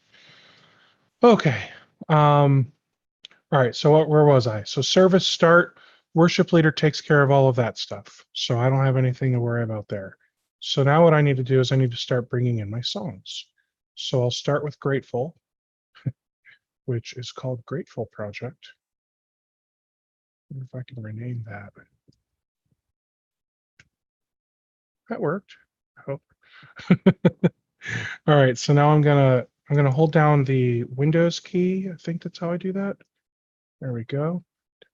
Okay. All right. So where was I? So service start, worship leader takes care of all of that stuff. So I don't have anything to worry about there. So now what I need to do is I need to start bringing in my songs. So I'll start with Grateful, which is called Grateful Project. I wonder if I can rename that. That worked. I hope. All right. So now I'm gonna hold down the Windows key. I think that's how I do that. There we go.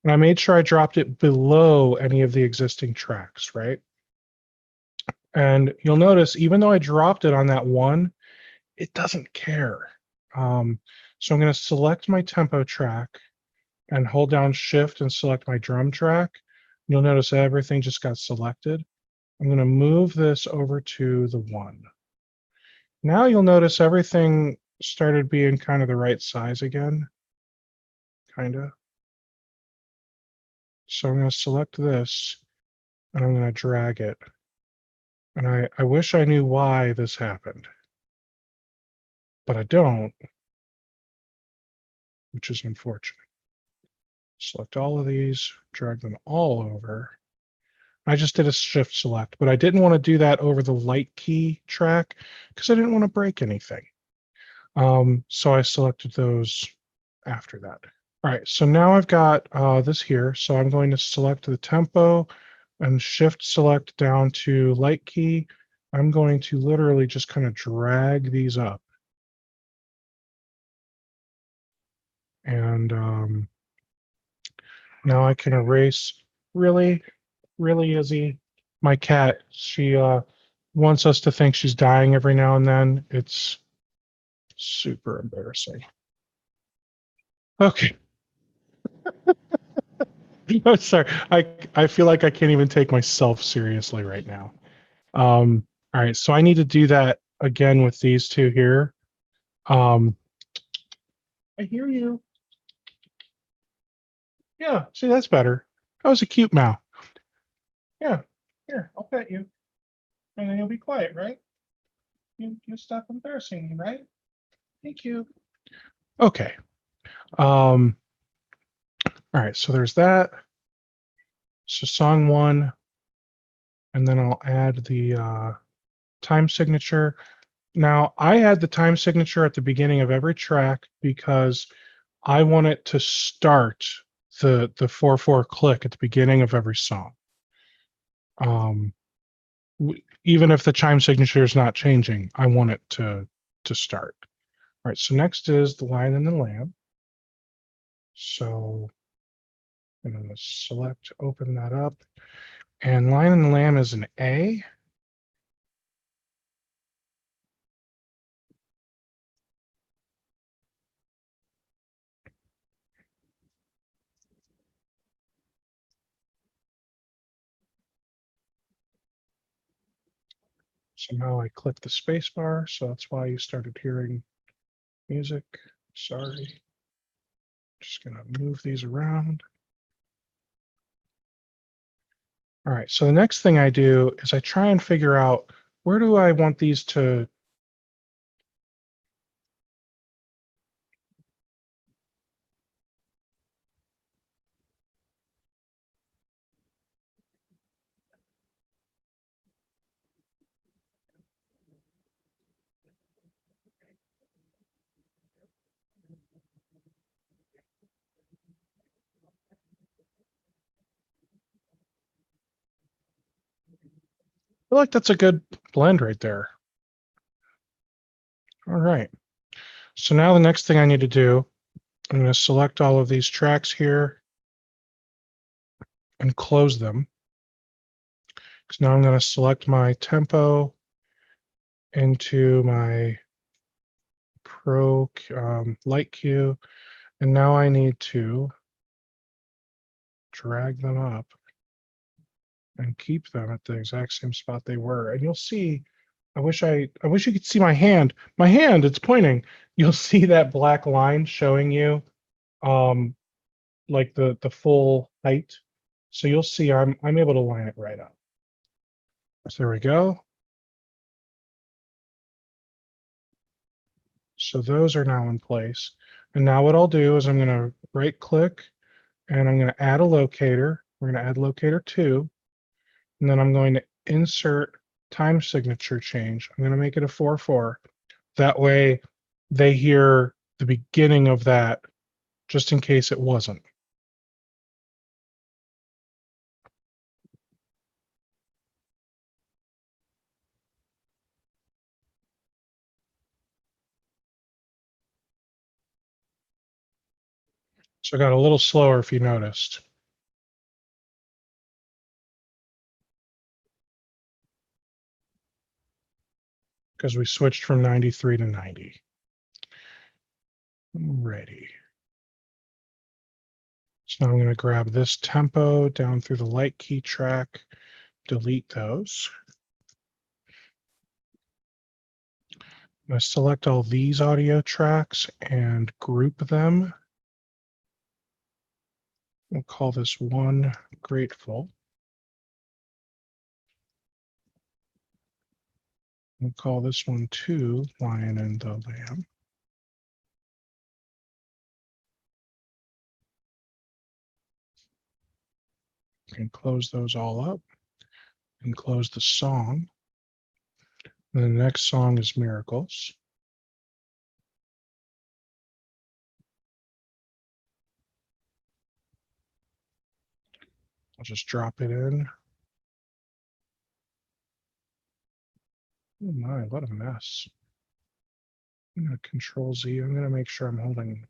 And I made sure I dropped it below any of the existing tracks, right? And you'll notice, even though I dropped it on that one, it doesn't care. So I'm going to select my tempo track and hold down shift and select my drum track. You'll notice everything just got selected. I'm going to move this over to the one. Now you'll notice everything started being kind of the right size again, kind of. So I'm going to select this and I'm going to drag it. And I wish I knew why this happened, but I don't, which is unfortunate. Select all of these, drag them all over. I just did a shift select, but I didn't want to do that over the Lightkey track because I didn't want to break anything. So I selected those after that. All right, so now I've got this here. So I'm going to select the tempo and shift select down to Lightkey. I'm going to literally just kind of drag these up. And now I can erase. Really, really, Izzy, my cat, she wants us to think she's dying every now and then. It's super embarrassing. Okay. I'm sorry. I feel like I can't even take myself seriously right now. All right, so I need to do that again with these two here. I hear you. Yeah, see, that's better. That was a cute meow. Yeah, here, I'll pet you. And then you'll be quiet, right? You stop embarrassing me, right? Thank you. Okay. All right, so there's that. So song one, and then I'll add the time signature. Now, I add the time signature at the beginning of every track because I want it to start the 4/4 click at the beginning of every song. Even if the chime signature is not changing, I want it to start. All right, so next is the line in the lamp. So I'm going to select, open that up. And line in the lamp is an A. So now I click the space bar. So that's why you started hearing music. Sorry. Just going to move these around. All right, so the next thing I do is I try and figure out where do I want these to. I feel like that's a good blend right there. All right. So now the next thing I need to do, I'm going to select all of these tracks here and close them. So now I'm going to select my tempo into my Pro Light Cue, and now I need to drag them up and keep them at the exact same spot they were. And you'll see, I wish you could see my hand. My hand, it's pointing. You'll see that black line showing you um like the full height. So you'll see I'm able to line it right up. So there we go. So those are now in place. And now what I'll do is I'm going to right click and I'm going to add a locator. We're going to add locator 2. And then I'm going to insert time signature change. I'm going to make it a 4/4. That way they hear the beginning of that just in case it wasn't. So I got a little slower if you noticed. because we switched from 93 to 90. Ready. So now I'm going to grab this tempo down through the Lightkey track, delete those. I'm going to select all these audio tracks and group them. We'll call this one Grateful. We'll call this one 2 Lion and the Lamb. You can close those all up and close the song. And the next song is Miracles. I'll just drop it in. Oh my, what a mess. I'm going to Control Z. I'm going to make sure I'm holding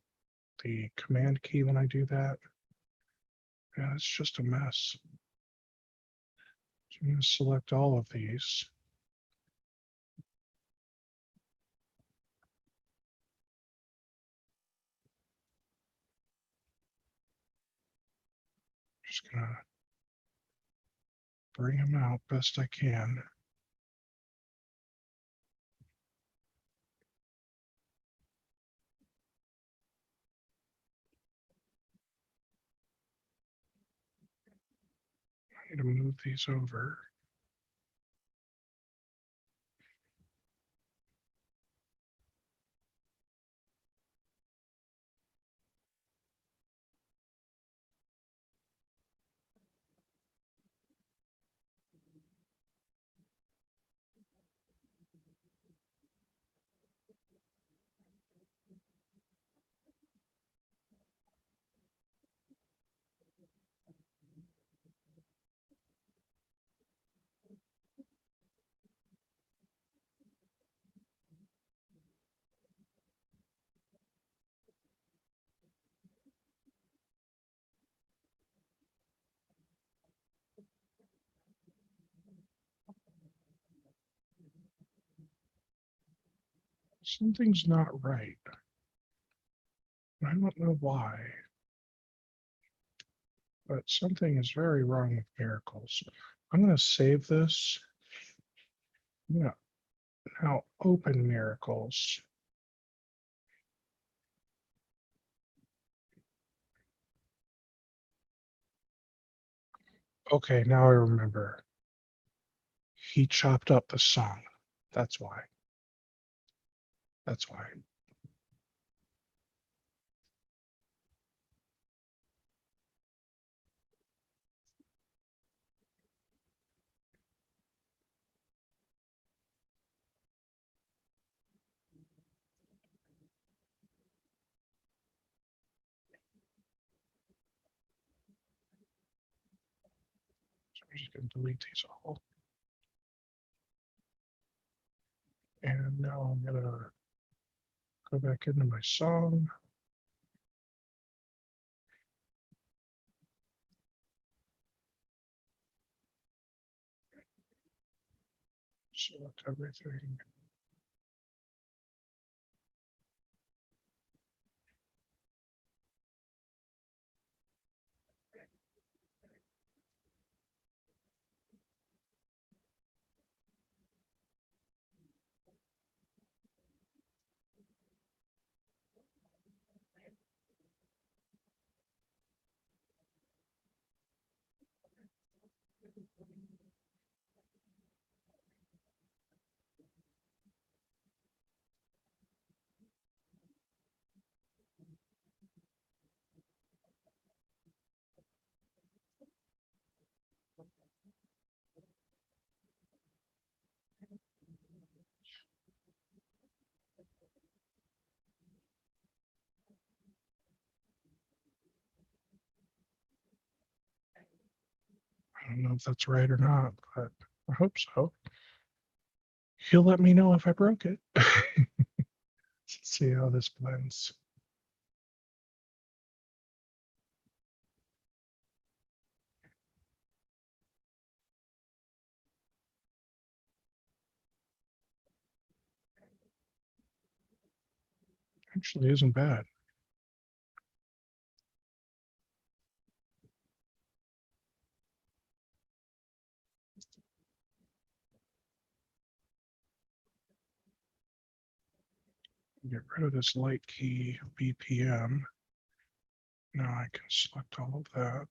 the Command key when I do that. Yeah, it's just a mess. So I'm going to select all of these. Just going to bring them out best I can. I need to move these over. Something's not right. I don't know why, but something is very wrong with Miracles. I'm going to save this. I'm going to now open Miracles. Okay, now I remember. He chopped up the song. That's why. That's why. So I'm just going to delete these all. And now I'm going to go back into my song. Select everything. I don't know if that's right or not, but I hope so. He'll let me know if I broke it. Let's see how this blends. Actually isn't bad. Get rid of this Lightkey BPM. Now I can select all of that.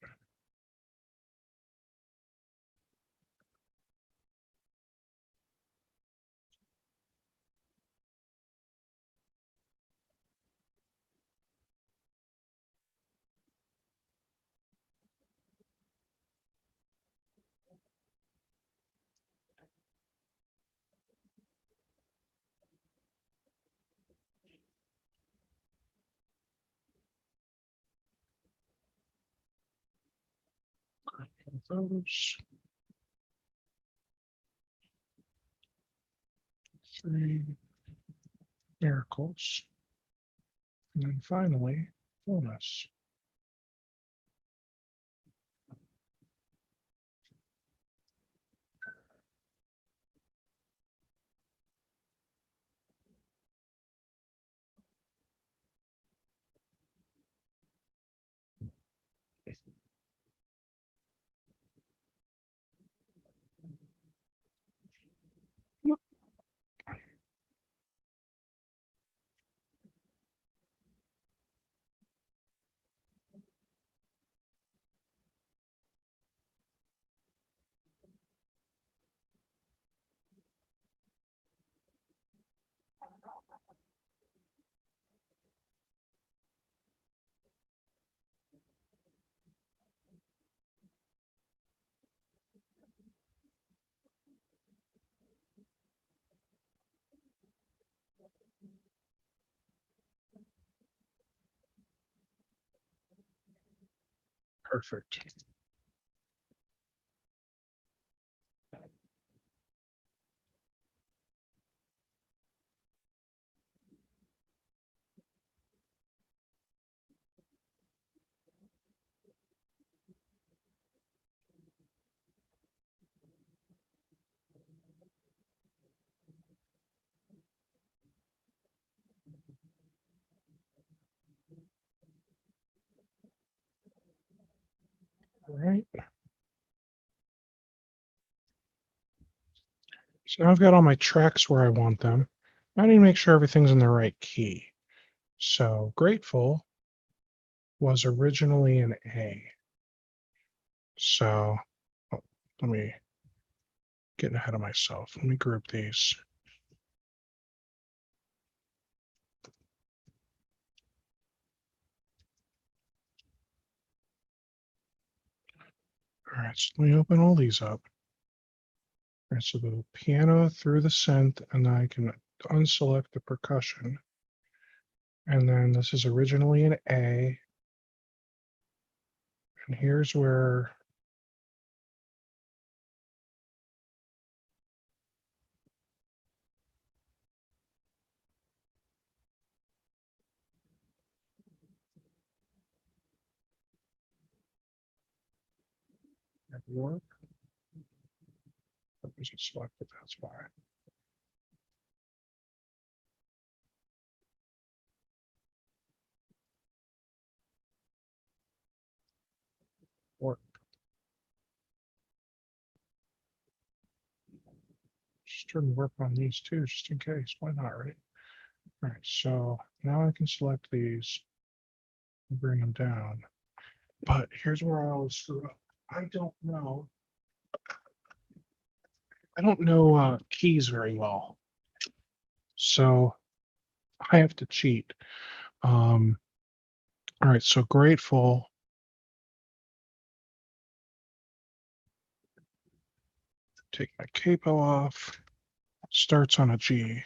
Those 3 miracles. And then finally, fullness. Perfect. All right. So now I've got all my tracks where I want them. I need to make sure everything's in the right key. So grateful was originally an A. So let me get ahead of myself. Let me group these. All right, so let me open all these up. All right, so the piano through the synth, and then I can unselect the percussion. And then this is originally an A. And here's where it work. Is it selected? That's why. Work. Just trying to work on these two, just in case. Why not, right? All right, so now I can select these and bring them down. But here's where I always screw up. I don't know. I don't know keys very well. So I have to cheat. All right, so grateful. Take my capo off. Starts on a G.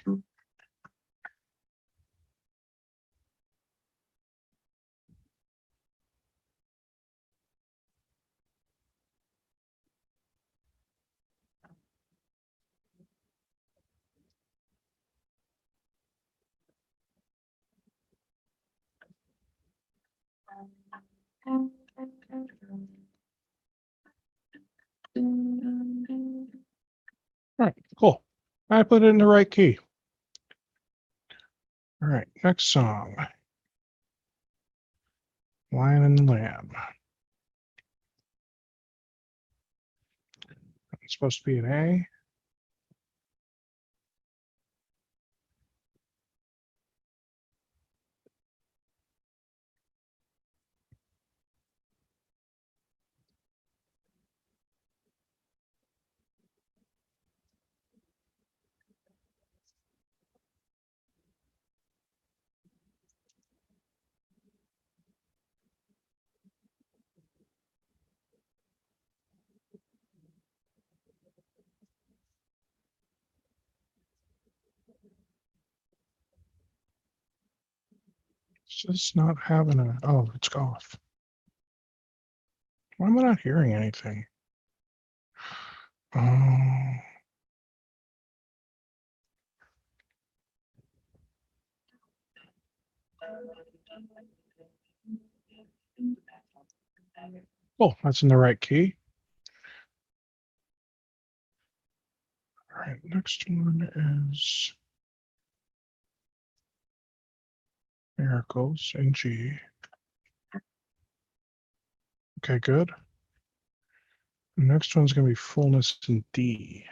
All right, cool. I put it in the right key. All right, next song. Lion and Lamb. It's supposed to be an A. It's just not having a, oh, it's off. Why am I not hearing anything? Oh, oh, that's in the right key. All right, next one is Miracles in G. Okay, good. The next one's going to be Fullness in D.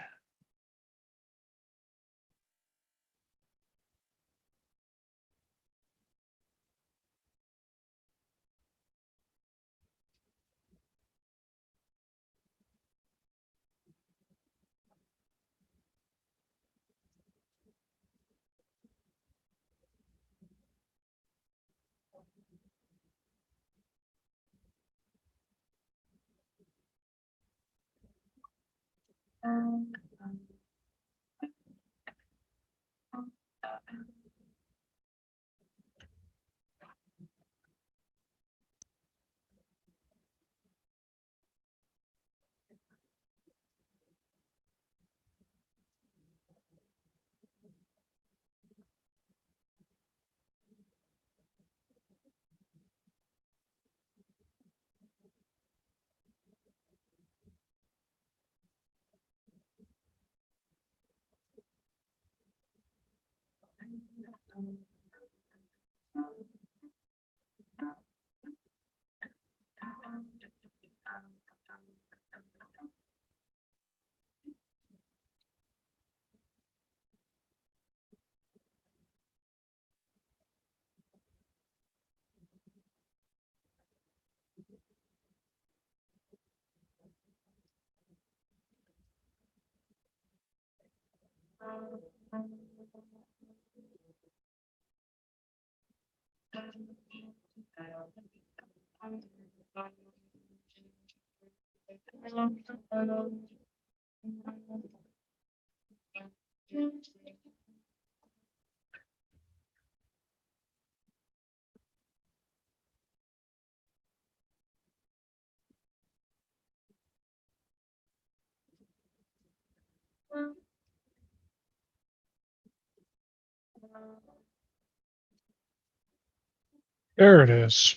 There it is.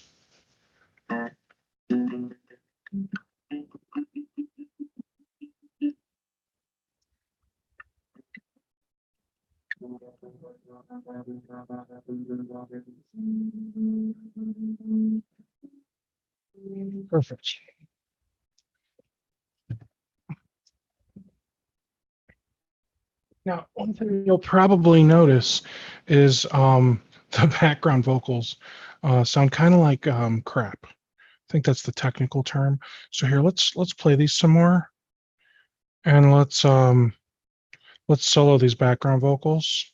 Perfect. Now, one thing you'll probably notice is the background vocals sound kind of like crap. I think that's the technical term. So here, let's play these some more, and let's solo these background vocals,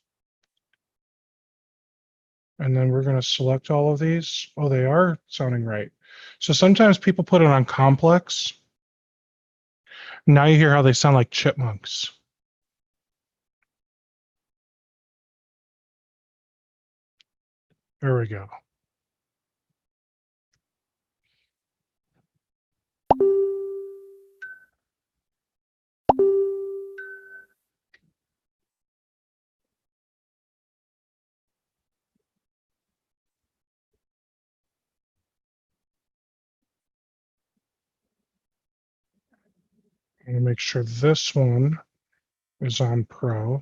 and then we're going to select all of these. Oh, they are sounding right. So sometimes people put it on complex. Now you hear how they sound like chipmunks. There we go. I'm going to make sure this one is on Pro.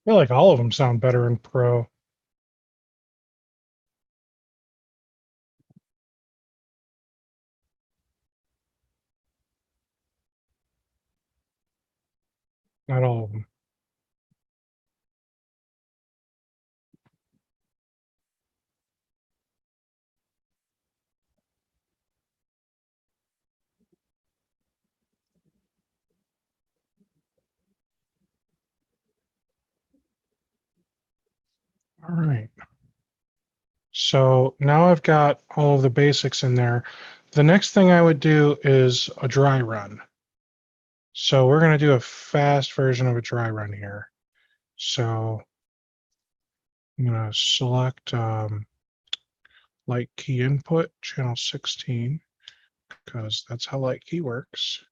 feel like all of them sound better in Pro. Not all of them. All right. So now I've got all of the basics in there. The next thing I would do is a dry run. So we're going to do a fast version of a dry run here. So I'm going to select Lightkey input, channel 16, because that's how Lightkey works.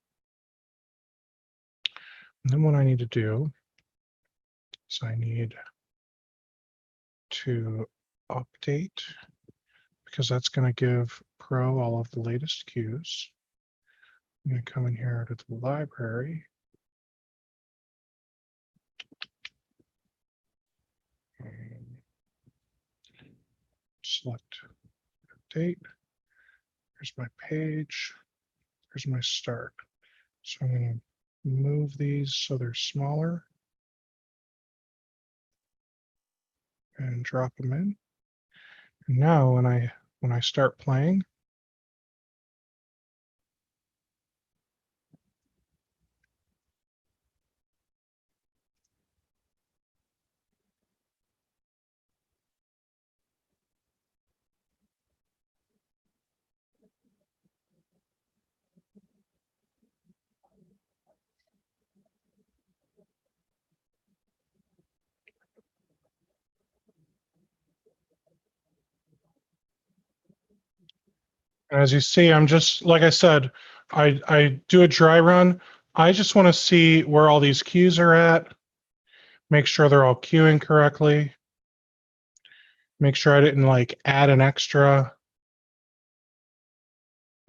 And then what I need to do is I need to update, because that's going to give Pro all of the latest cues. I'm going to come in here to the library. And select update. Here's my page. Here's my start. So I'm going to move these so they're smaller and drop them in. And now when I start playing, and as you see, I'm just, like I said, I do a dry run. I just want to see where all these cues are at, make sure they're all queuing correctly, make sure I didn't like add an extra.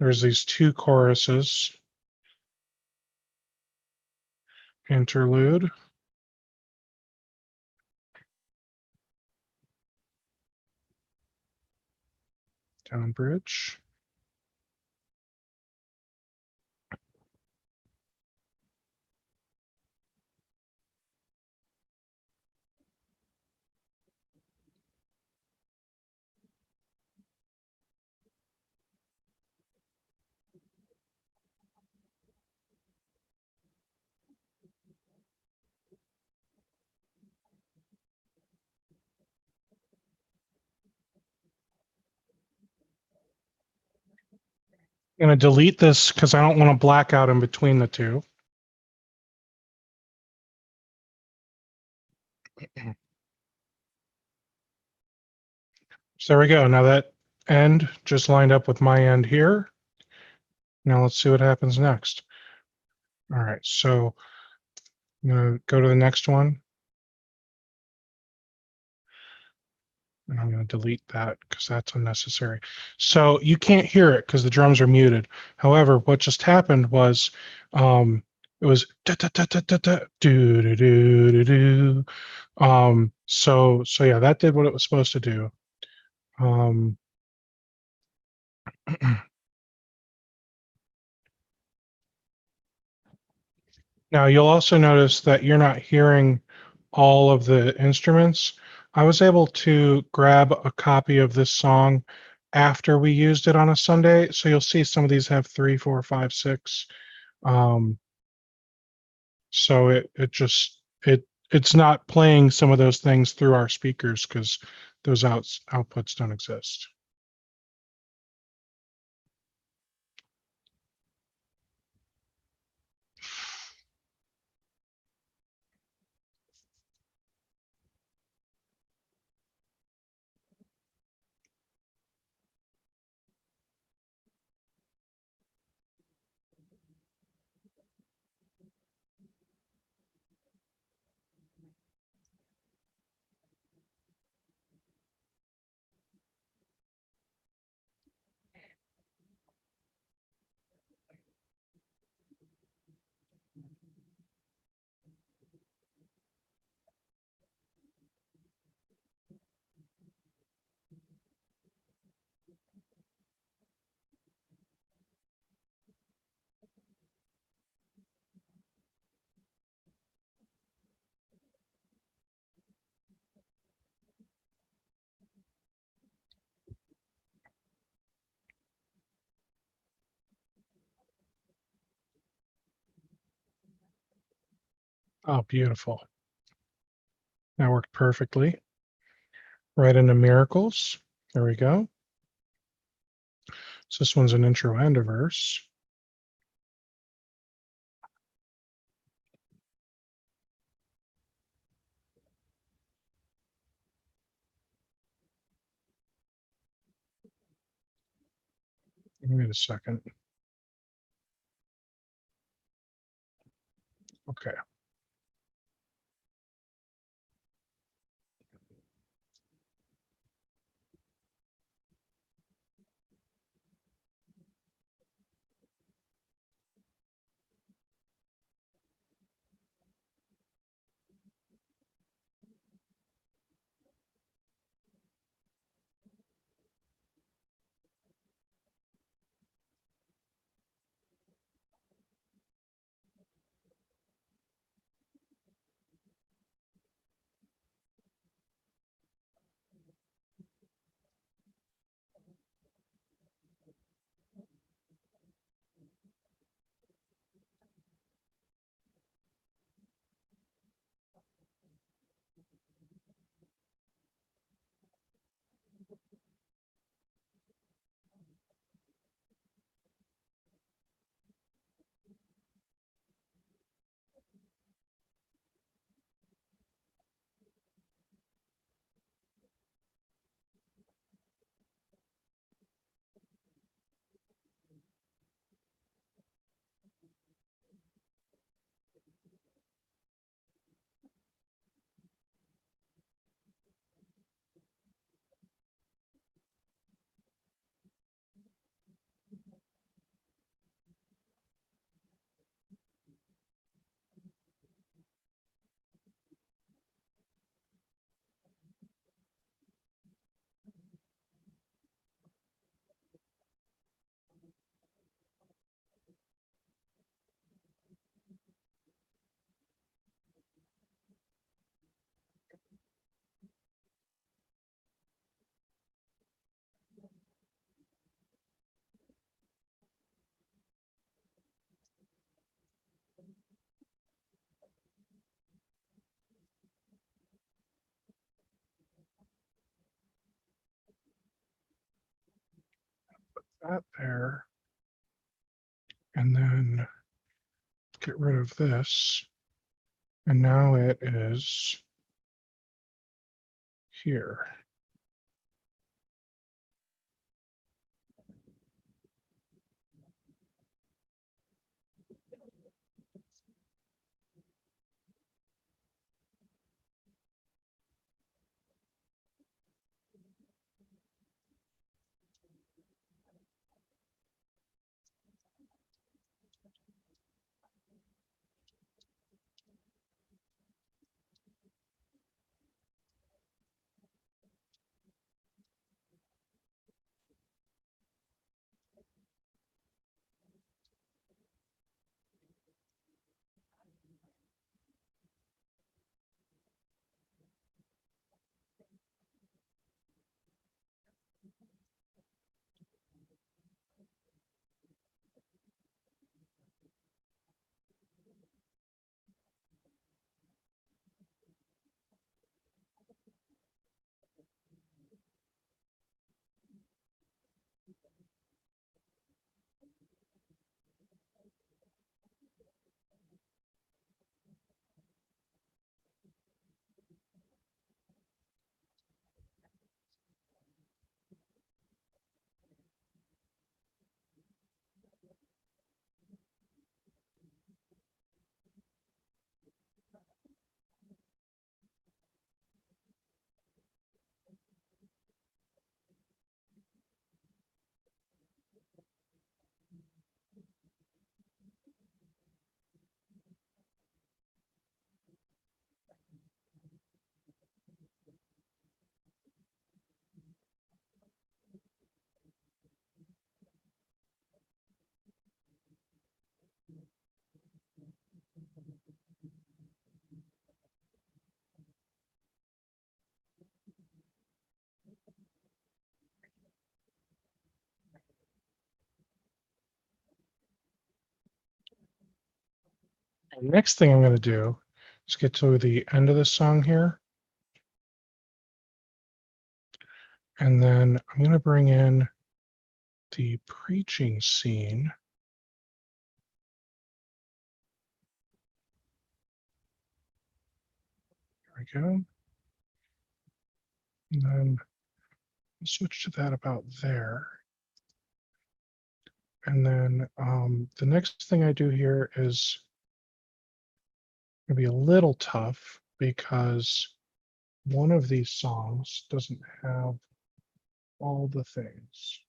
There's these two choruses, interlude, down bridge. I'm going to delete this because I don't want to black out in between the two. So there we go. Now that end just lined up with my end here. Now let's see what happens next. All right, so I'm going to go to the next one. And I'm going to delete that because that's unnecessary. So you can't hear it because the drums are muted. However, what just happened was it was da da da da da da do do do do do. So yeah, that did what it was supposed to do. Now you'll also notice that you're not hearing all of the instruments. I was able to grab a copy of this song after we used it on a Sunday. So you'll see some of these have 3, 4, 5, 6. Um, so it's not playing some of those things through our speakers because those outputs don't exist. Oh, beautiful. That worked perfectly. Right into miracles. There we go. So this one's an intro and a verse. Wait a second. Okay. That there. And then get rid of this. And now it is here. The next thing I'm going to do Let's get to the end of the song here. And then I'm going to bring in the preaching scene. There we go. And then I'll switch to that about there. And then the next thing I do here is going to be a little tough because one of these songs doesn't have all the things.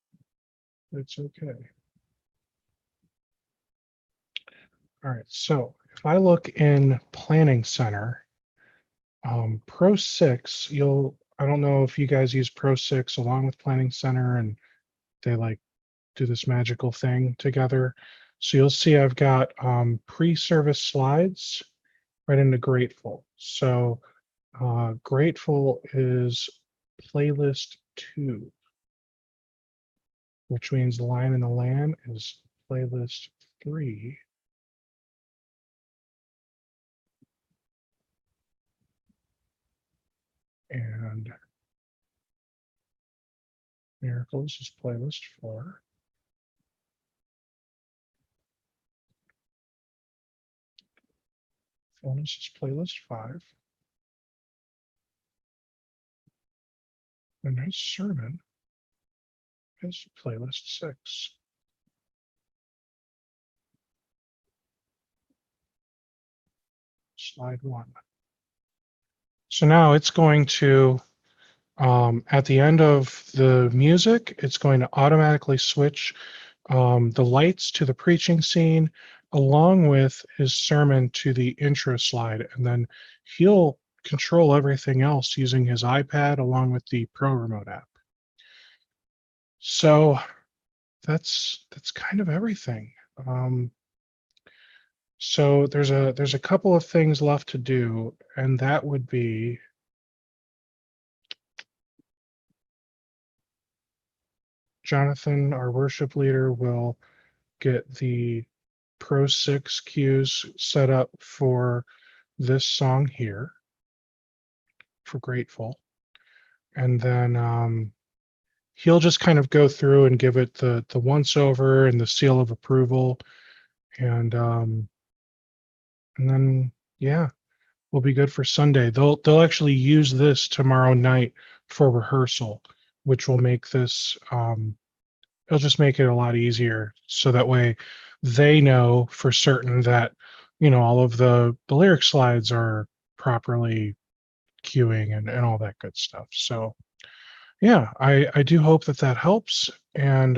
It's okay. All right, so if I look in Planning Center, Pro 6, I don't know if you guys use Pro 6 along with Planning Center and they like do this magical thing together. So you'll see I've got pre-service slides right into Grateful. So Grateful is playlist 2, which means the Lion and the Lamb is playlist 3. And Miracles is playlist 4. Fullness is playlist 5. And his sermon is playlist 6. Slide 1. So now it's going to, at the end of the music, it's going to automatically switch the lights to the preaching scene, along with his sermon to the intro slide. And then he'll control everything else using his iPad along with the Pro Remote app. So that's kind of everything. So there's a couple of things left to do, and that would be Jonathan, our worship leader, will get the Pro 6 cues set up for this song here for Grateful. And then he'll just kind of go through and give it the once over and the seal of approval. And then, yeah, we'll be good for Sunday. They'll actually use this tomorrow night for rehearsal, which will make this, it'll just make it a lot easier. So that way they know for certain that, all of the lyric slides are properly queuing and all that good stuff. So yeah, I do hope that helps. And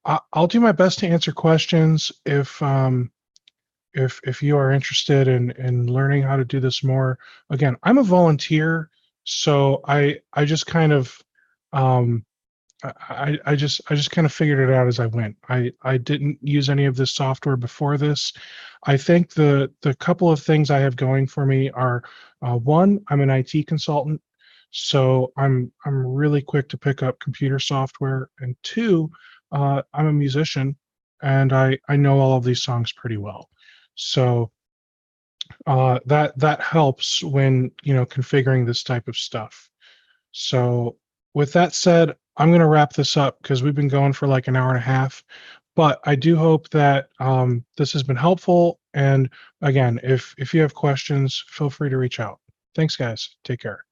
I'll do my best to answer questions if you are interested in learning how to do this more. Again, I'm a volunteer, so I just kind of I just kind of figured it out as I went. I didn't use any of this software before this. I think the couple of things I have going for me are one, I'm an IT consultant, so I'm really quick to pick up computer software, and two, I'm a musician and I know all of these songs pretty well. So that helps when configuring this type of stuff. So with that said, I'm going to wrap this up because we've been going for like an hour and a half. But I do hope that this has been helpful. And again, if you have questions, feel free to reach out. Thanks, guys. Take care.